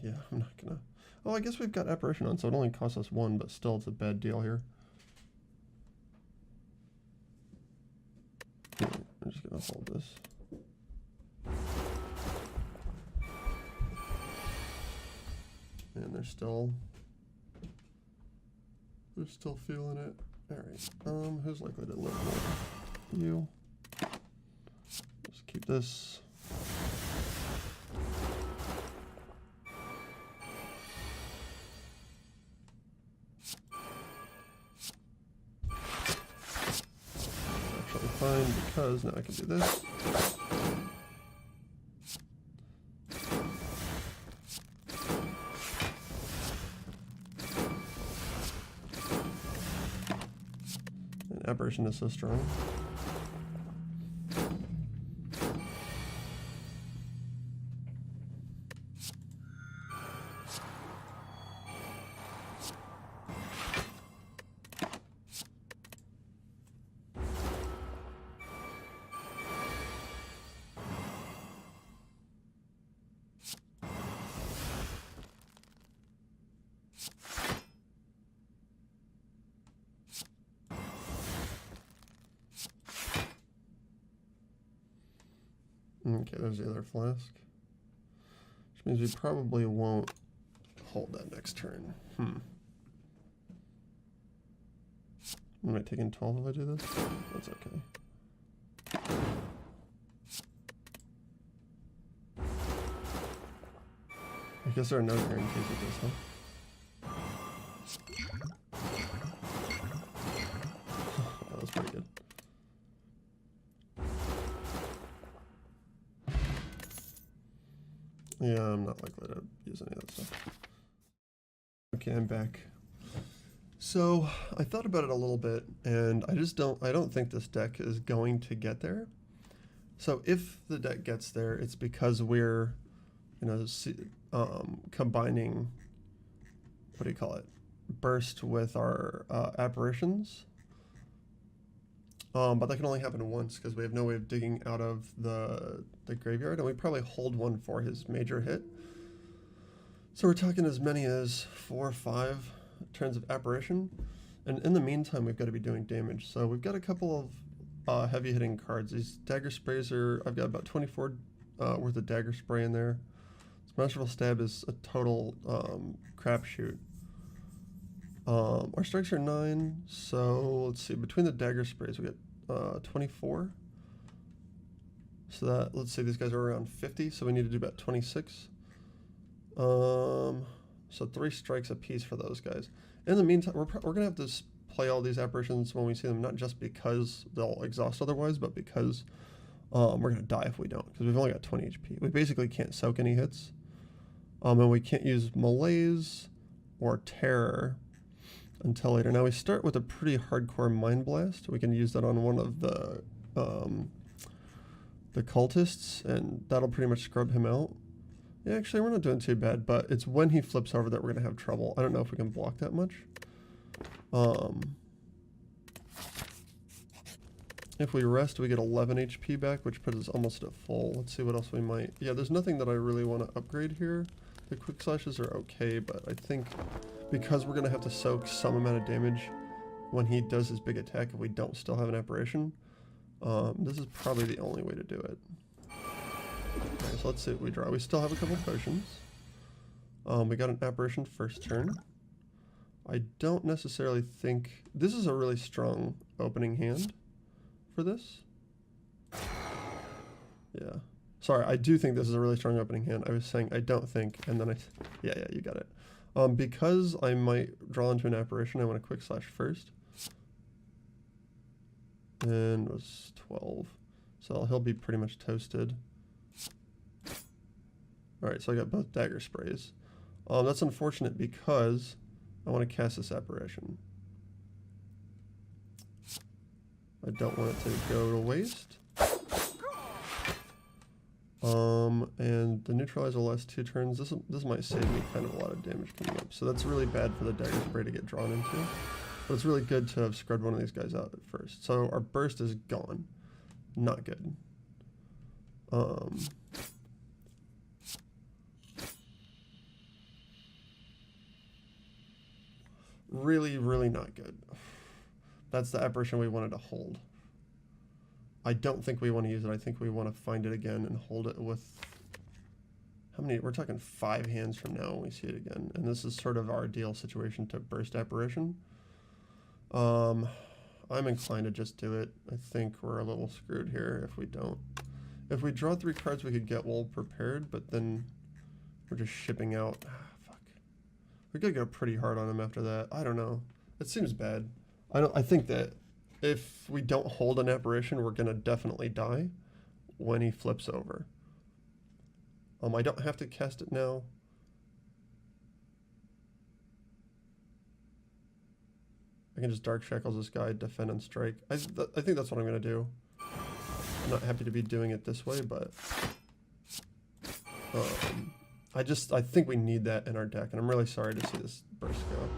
Yeah, I'm not gonna... Oh, I guess we've got Apparition on, so it only costs us 1, but still it's a bad deal here. I'm just gonna hold this. And they're still feeling it. Alright, who's likely to live more? You. Just keep this. Actually fine, because now I can do this. Apparition is so strong. Okay, there's the other flask. Which means we probably won't hold that next turn. Am I taking 12 if I do this? That's okay. I guess there are no guarantees with this, huh? That was pretty good. Yeah, I'm not likely to use any of that stuff. Okay, I'm back. So, I thought about it a little bit, and I don't think this deck is going to get there. So, if the deck gets there, it's because we're, combining, what do you call it, Burst with our apparitions. But that can only happen once because we have no way of digging out of the graveyard, and we probably hold one for his major hit. So we're talking as many as 4 or 5 turns of apparition, and in the meantime we've got to be doing damage. So we've got a couple of heavy hitting cards. These dagger sprays I've got about 24 worth of dagger spray in there. This Masterful Stab is a total crapshoot. Our strikes are 9, so let's see, between the dagger sprays we get 24. So that, let's say these guys are around 50, so we need to do about 26. So 3 strikes a piece for those guys. In the meantime, we're going to have to play all these apparitions when we see them, not just because they'll exhaust otherwise, but because we're going to die if we don't, because we've only got 20 HP. We basically can't soak any hits. And we can't use Malaise or Terror until later. Now we start with a pretty hardcore Mind Blast. We can use that on one of the cultists, and that'll pretty much scrub him out. Yeah, actually we're not doing too bad, but it's when he flips over that we're gonna have trouble. I don't know if we can block that much. If we rest, we get 11 HP back, which puts us almost at full. Let's see what else we might. Yeah, there's nothing that I really want to upgrade here. The quick slashes are okay, but I think because we're going to have to soak some amount of damage when he does his big attack if we don't still have an apparition, this is probably the only way to do it. Okay, so let's see what we draw. We still have a couple potions. We got an apparition first turn. I don't necessarily think... This is a really strong opening hand for this. Yeah. Sorry, I do think this is a really strong opening hand. I was saying I don't think, and then yeah, you got it. Because I might draw into an apparition, I want to quick slash first. And it was 12. So he'll be pretty much toasted. Alright, so I got both dagger sprays. That's unfortunate because I want to cast this apparition. I don't want it to go to waste. And the neutralizer lasts 2 turns. This might save me kind of a lot of damage coming up. So that's really bad for the dagger spray to get drawn into. But it's really good to have scrubbed one of these guys out at first. So our burst is gone. Not good. Really, really not good. That's the apparition we wanted to hold. I don't think we want to use it. I think we want to find it again and hold it with... How many? We're talking 5 hands from now when we see it again. And this is sort of our ideal situation to burst apparition. I'm inclined to just do it. I think we're a little screwed here if we don't. If we draw 3 cards, we could get well prepared, but then we're just shipping out. Fuck. We gotta go pretty hard on him after that. I don't know. It seems bad. I think that if we don't hold an apparition, we're gonna definitely die when he flips over. I don't have to cast it now. I can just Dark Shackles this guy, defend and strike. I think that's what I'm gonna do. I'm not happy to be doing it this way, but I think we need that in our deck, and I'm really sorry to see this burst go.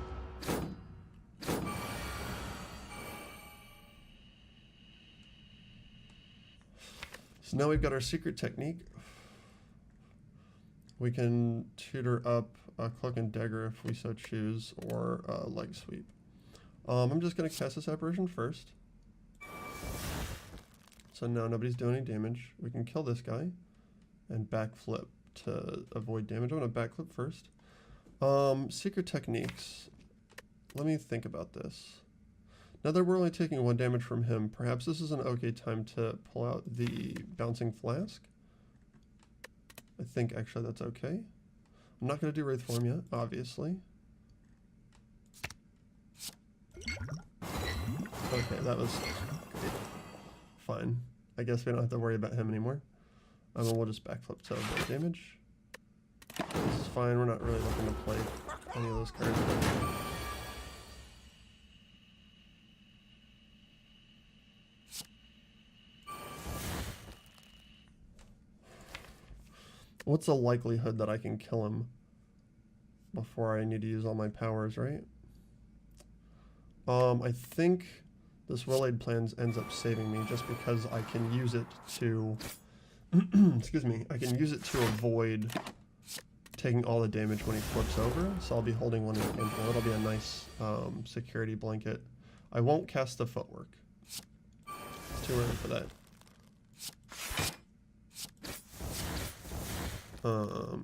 So now we've got our secret technique. We can tutor up a Cloak and Dagger if we so choose, or a Leg Sweep. I'm just going to cast this apparition first. So now nobody's doing any damage. We can kill this guy and backflip to avoid damage. I'm going to backflip first. Secret techniques. Let me think about this. Now that we're only taking 1 damage from him, perhaps this is an okay time to pull out the Bouncing Flask. I think actually that's okay. I'm not going to do Wraith Form yet, obviously. Okay, that was great. Fine. I guess we don't have to worry about him anymore. And then we'll just backflip to avoid damage. This is fine. We're not really looking to play any of those cards. What's the likelihood that I can kill him before I need to use all my powers, right? I think this Well-Laid Plans ends up saving me just because I can use it to, excuse me, I can use it to avoid taking all the damage when he flips over. So I'll be holding one Intangible. It'll be a nice security blanket. I won't cast the Footwork. It's too early for that.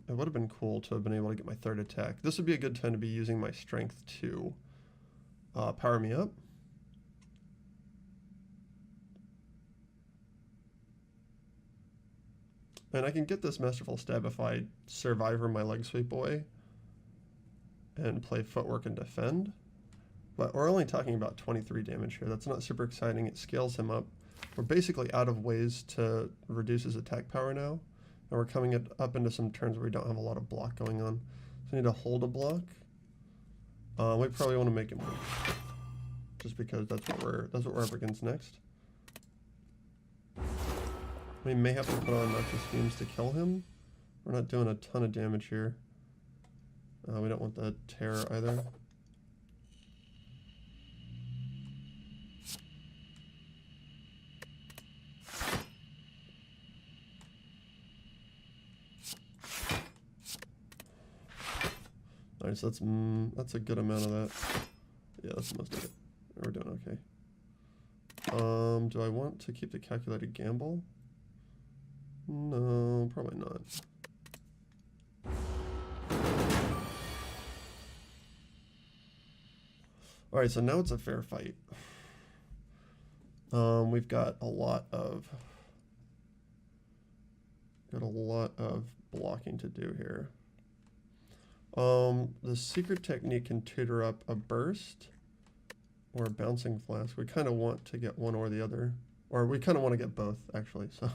It would have been cool to have been able to get my 3rd attack. This would be a good time to be using my strength to power me up. And I can get this Masterful Stab if I Survivor my Leg Sweep away and play Footwork and defend. But we're only talking about 23 damage here. That's not super exciting. It scales him up. We're basically out of ways to reduce his attack power now. And we're coming up into some turns where we don't have a lot of block going on. So we need to hold a block. We probably want to make him move, just because that's what we're up against next. We may have to put on Noxious Fumes to kill him. We're not doing a ton of damage here. We don't want the Terror either. Alright, so that's a good amount of that. Yeah, that's most of it. We're doing okay. Do I want to keep the Calculated Gamble? No, probably not. Alright, so now it's a fair fight. We've got a lot of blocking to do here. The secret technique can tutor up a burst or a bouncing flask. We kind of want to get one or the other, or we kind of want to get both actually. So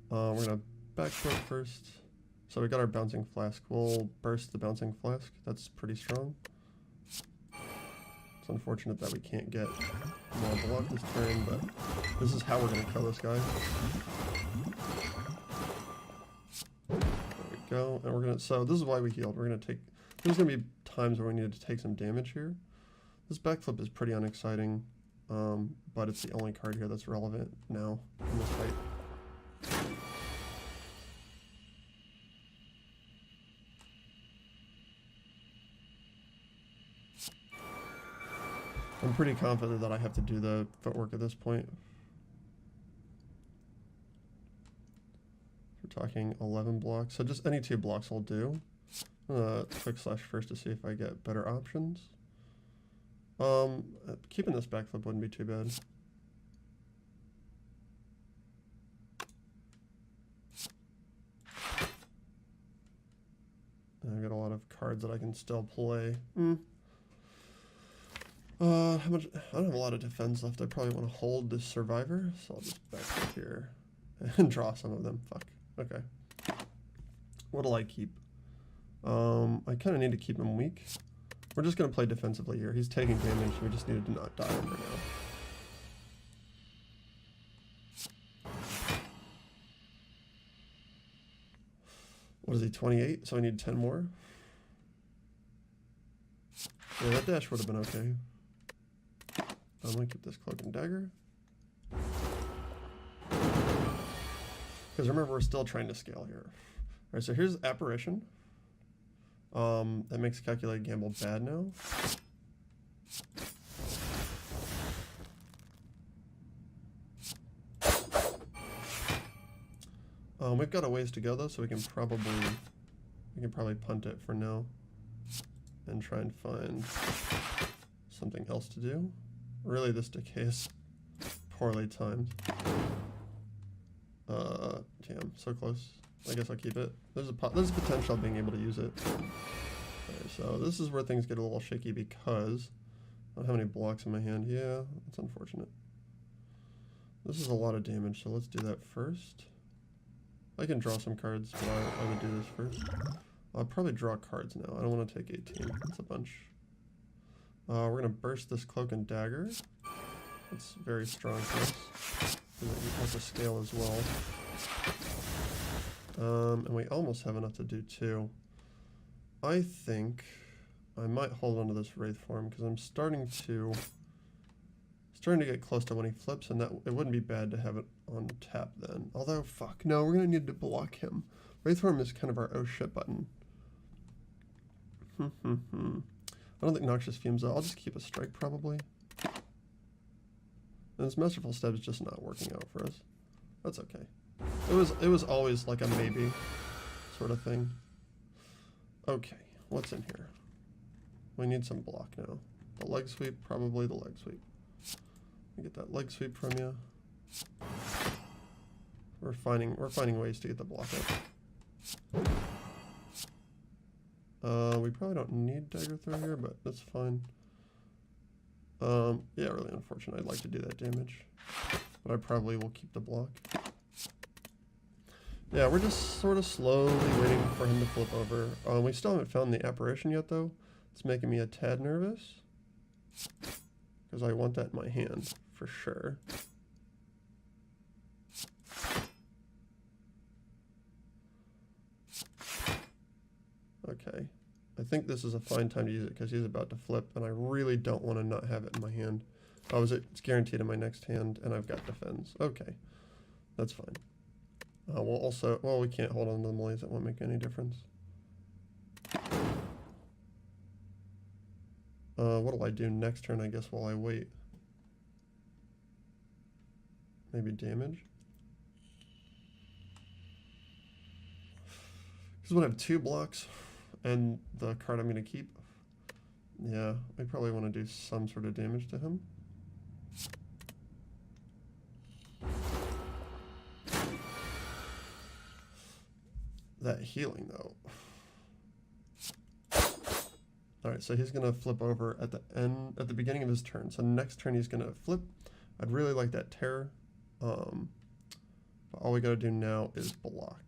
we're gonna backflip first. So we got our bouncing flask. We'll burst the bouncing flask. That's pretty strong. It's unfortunate that we can't get more block this turn, but this is how we're gonna kill this guy. Go, and we're gonna, so this is why we healed. We're gonna take, there's gonna be times where we need to take some damage here. This backflip is pretty unexciting, but it's the only card here that's relevant now in this fight. I'm pretty confident that I have to do the footwork at this point. We're talking 11 blocks, so just any 2 blocks will do. Quick slash first to see if I get better options. Keeping this backflip wouldn't be too bad. And I've got a lot of cards that I can still play. How much? I don't have a lot of defense left. I probably want to hold this survivor, so I'll just backflip here and draw some of them. Fuck. Okay. What'll I keep? I kind of need to keep him weak. We're just going to play defensively here. He's taking damage. We just needed to not die for now. What is he, 28? So I need 10 more. Yeah, that dash would have been okay. I'm going to keep this cloak and dagger. Because remember, we're still trying to scale here. Alright, so here's Apparition. That makes Calculated Gamble bad now. We've got a ways to go though, so we can probably punt it for now and try and find something else to do. Really, this decay is poorly timed. Damn, so close. I guess I'll keep it. There's potential of being able to use it. Okay, so this is where things get a little shaky because I don't have any blocks in my hand. Yeah, that's unfortunate. This is a lot of damage, so let's do that first. I can draw some cards, but I would do this first. I'll probably draw cards now. I don't want to take 18. That's a bunch. We're going to burst this Cloak and Dagger. It's very strong for us. It has a scale as well. And we almost have enough to do 2. I think I might hold on to this Wraith form because I'm starting to get close to when he flips, and that it wouldn't be bad to have it on tap then. Although, fuck, no, we're gonna need to block him. Wraith form is kind of our oh shit button. I don't think Noxious Fumes though. I'll just keep a strike probably. And this Masterful Step is just not working out for us. That's okay. It was always like a maybe sort of thing. Okay, what's in here? We need some block now. The leg sweep, probably the leg sweep. Let me get that leg sweep from you. We're finding ways to get the block up. We probably don't need dagger throw here, but that's fine. Yeah, really unfortunate. I'd like to do that damage, but I probably will keep the block. Yeah, we're just sort of slowly waiting for him to flip over. We still haven't found the apparition yet, though. It's making me a tad nervous. Because I want that in my hand, for sure. Okay. I think this is a fine time to use it because he's about to flip, and I really don't want to not have it in my hand. Oh, it's guaranteed in my next hand, and I've got defense. Okay. That's fine. We can't hold on to the malaise. That won't make any difference. What'll I do next turn, I guess, while I wait? Maybe damage? Because we'll have 2 blocks and the card I'm going to keep. Yeah, I probably want to do some sort of damage to him. That healing, though. Alright, so he's going to flip over at the beginning of his turn. So next turn he's going to flip. I'd really like that terror. But all we got to do now is block.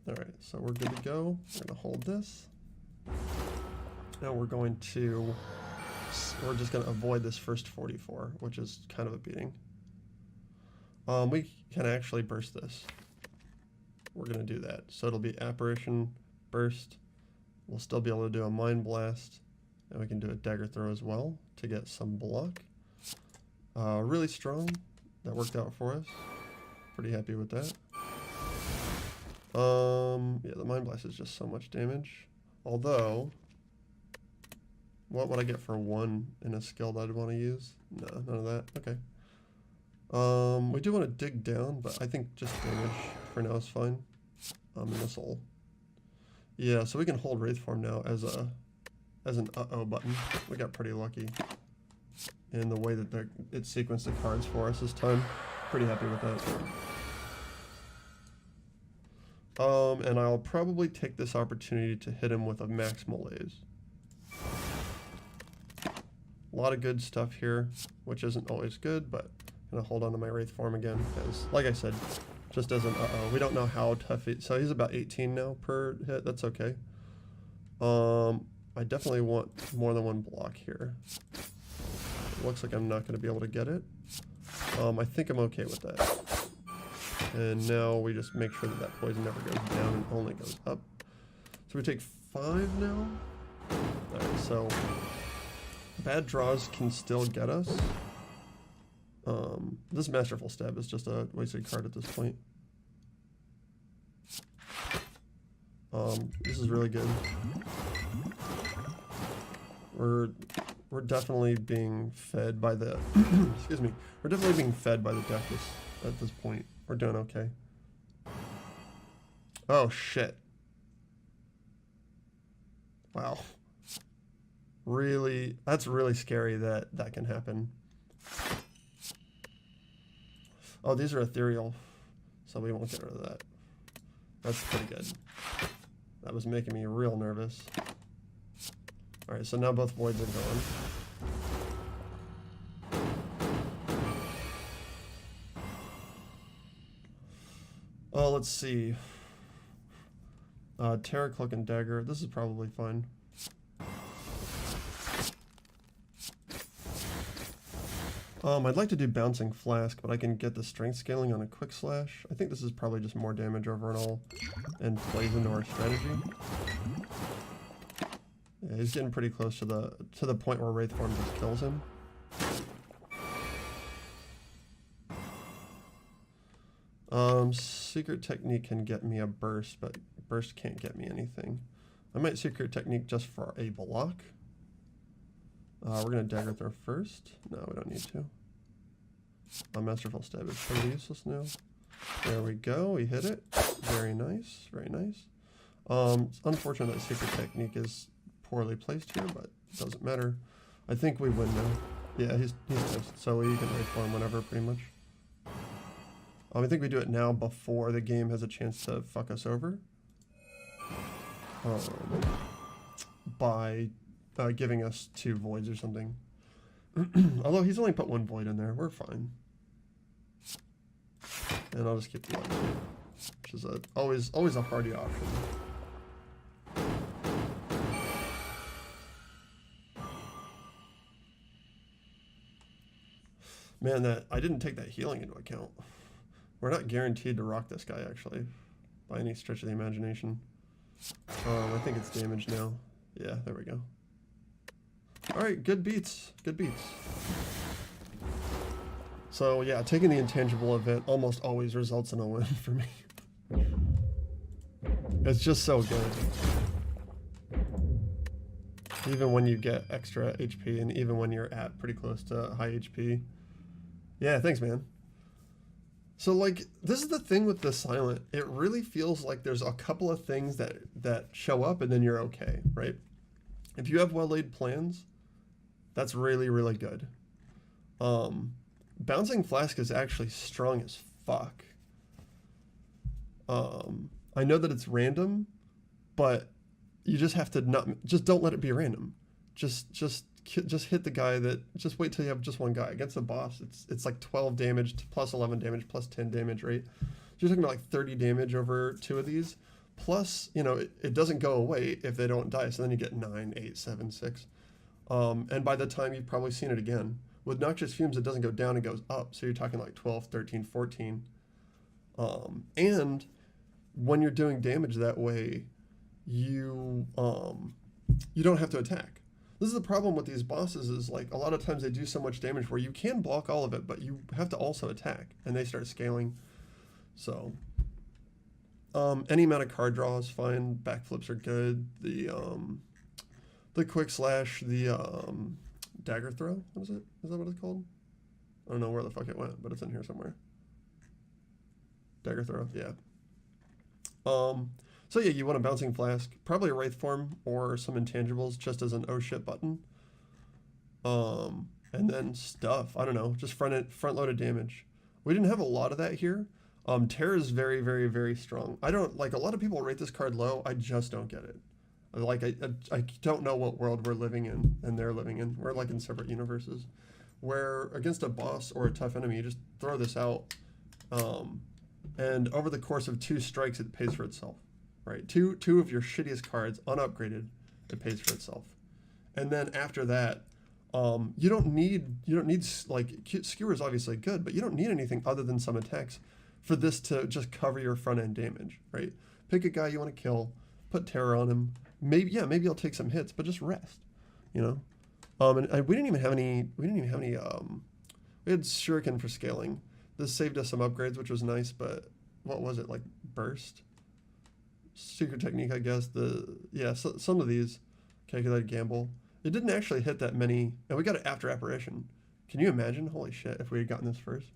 Alright, so we're good to go. We're going to hold this. Now we're just going to avoid this first 44, which is kind of a beating. We can actually burst this. we're going to do that. So it'll be Apparition, Burst. We'll still be able to do a Mind Blast. And we can do a Dagger Throw as well to get some block. Really strong. That worked out for us. Pretty happy with that. Yeah, the Mind Blast is just so much damage. Although, what would I get for 1 in a skill that I'd want to use? No, none of that. Okay. We do want to dig down, but I think just damage for now is fine. Missile. Yeah, so we can hold Wraith Form now as an uh-oh button. We got pretty lucky in the way that it sequenced the cards for us this time. Pretty happy with that. And I'll probably take this opportunity to hit him with a Max Malaise. A lot of good stuff here, which isn't always good, but I'm going to hold on to my Wraith Form again, because, like I said, just as an uh-oh. We don't know how tough so he's about 18 now per hit. That's okay. I definitely want more than 1 block here. It looks like I'm not going to be able to get it. I think I'm okay with that. And now we just make sure that that poison never goes down and only goes up. So we take 5 now. Alright, so bad draws can still get us. This Masterful Stab is just a wasted card at this point. This is really good. We're definitely being fed by the excuse me. We're definitely being fed by the deck at this point. We're doing okay. Oh shit. Wow. Really, that's really scary that that can happen. Oh, these are ethereal, so we won't get rid of that. That's pretty good. That was making me real nervous. Alright, so now both voids are gone. Oh, let's see. Terror Cloak and Dagger. This is probably fine. I'd like to do Bouncing Flask, but I can get the strength scaling on a Quick Slash. I think this is probably just more damage overall and plays into our strategy. Yeah, he's getting pretty close to the point where Wraith Form just kills him. Secret Technique can get me a burst, but burst can't get me anything. I might Secret Technique just for a block. We're gonna Dagger Throw first. No, we don't need to. Masterful Stab is pretty useless now. There we go, we hit it. Very nice, very nice. It's unfortunate that Secret Technique is poorly placed here, but it doesn't matter. I think we win now. Yeah, he's toast, so we can Wraith Form whenever, pretty much. I think we do it now before the game has a chance to fuck us over. By giving us 2 voids or something. Although he's only put 1 void in there, we're fine. And I'll just keep the light, which is always a hardy option. Man, I didn't take that healing into account. We're not guaranteed to rock this guy, actually, by any stretch of the imagination. I think it's damage now. Yeah, there we go. Alright, good beats. Good beats. So, yeah, taking the Intangible event almost always results in a win for me. It's just so good. Even when you get extra HP, and even when you're at pretty close to high HP. Yeah, thanks, man. So, like, this is the thing with the Silent. It really feels like there's a couple of things that show up, and then you're okay, right? If you have well-laid plans, that's really, really good. Bouncing Flask is actually strong as fuck. I know that it's random, but you just have to just don't let it be random. Just hit the guy just wait till you have just one guy. Against the boss, it's like 12 damage plus 11 damage plus 10 damage, right? So you're talking about like 30 damage over 2 of these. Plus, you know, it doesn't go away if they don't die, so then you get 9, 8, 7, 6. And by the time you've probably seen it again. With Noxious Fumes, it doesn't go down, it goes up, so you're talking like 12, 13, 14. And when you're doing damage that way, you don't have to attack. This is the problem with these bosses is like a lot of times they do so much damage where you can block all of it, but you have to also attack, and they start scaling. So any amount of card draw is fine. Backflips are good. The quick slash, the dagger throw. What is it? Is that what it's called? I don't know where the fuck it went, but it's in here somewhere. Dagger throw, yeah. So yeah, you want a bouncing flask, probably a wraith form or some intangibles just as an oh shit button. And then stuff, I don't know, just front loaded damage. We didn't have a lot of that here. Terror is very, very, very strong. I don't, like, a lot of people rate this card low. I just don't get it. Like, I don't know what world we're living in and they're living in. We're like in separate universes where against a boss or a tough enemy, you just throw this out. And over the course of 2 strikes, it pays for itself, right? Two of your shittiest cards, unupgraded, it pays for itself. And then after that, you don't need like, Skewer is obviously good, but you don't need anything other than some attacks for this to just cover your front end damage, right? Pick a guy you want to kill, put terror on him. Maybe you'll take some hits, but just rest, you know? And we didn't even have any, we had Shuriken for scaling. This saved us some upgrades, which was nice, but what was it, like burst? Secret technique, I guess. So some of these, calculated gamble. It didn't actually hit that many, and we got it after apparition. Can you imagine? Holy shit, if we had gotten this first.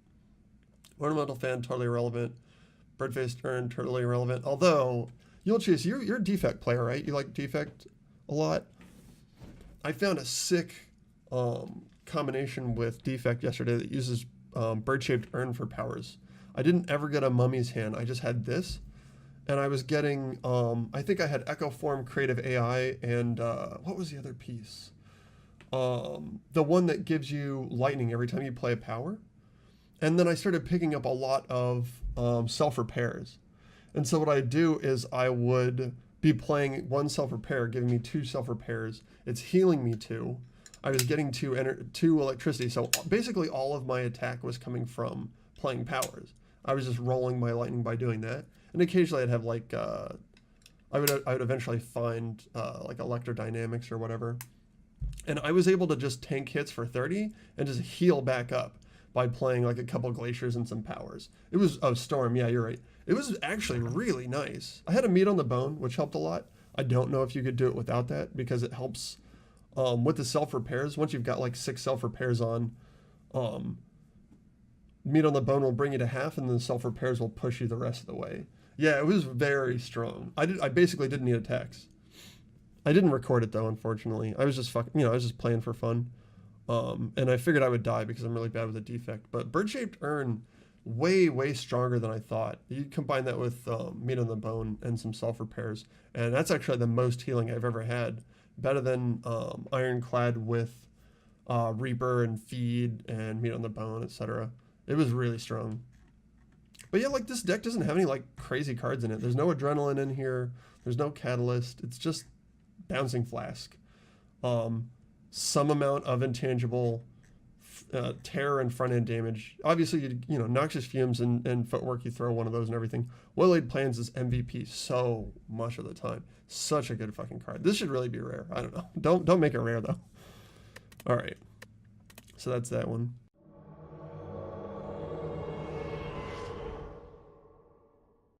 Ornamental fan, totally irrelevant. Bird-faced urn, totally irrelevant. Although, you'll choose, you're a defect player, right? You like defect a lot? I found a sick combination with defect yesterday that uses bird-shaped urn for powers. I didn't ever get a mummy's hand. I just had this, and I was getting, I think I had Echo Form, Creative AI, and what was the other piece? The one that gives you lightning every time you play a power. And then I started picking up a lot of self-repairs. And so what I do is I would be playing 1 self-repair, giving me 2 self-repairs. It's healing me 2. I was getting 2 electricity. So basically all of my attack was coming from playing powers. I was just rolling my lightning by doing that. And occasionally I'd have like, I would eventually find like electrodynamics or whatever. And I was able to just tank hits for 30 and just heal back up by playing like a couple glaciers and some powers. It was, oh, storm, yeah, you're right. It was actually really nice. I had a meat on the bone, which helped a lot. I don't know if you could do it without that because it helps with the self-repairs. Once you've got like 6 self-repairs on, meat on the bone will bring you to half and then self-repairs will push you the rest of the way. Yeah, it was very strong. I basically didn't need attacks. I didn't record it though, unfortunately. I was just I was just playing for fun. And I figured I would die because I'm really bad with a defect. But bird-shaped urn, way, way stronger than I thought. You combine that with meat on the bone and some self-repairs, and that's actually the most healing I've ever had. Better than Ironclad with Reaper and Feed and meat on the bone, etc. It was really strong. But yeah, like this deck doesn't have any like crazy cards in it. There's no adrenaline in here. There's no catalyst. It's just bouncing flask. Some amount of intangible terror and front end damage. Obviously, you know, noxious fumes and footwork. You throw one of those and everything. Well-laid plans is MVP so much of the time. Such a good fucking card. This should really be rare. I don't know. Don't make it rare though. All right. So that's that one.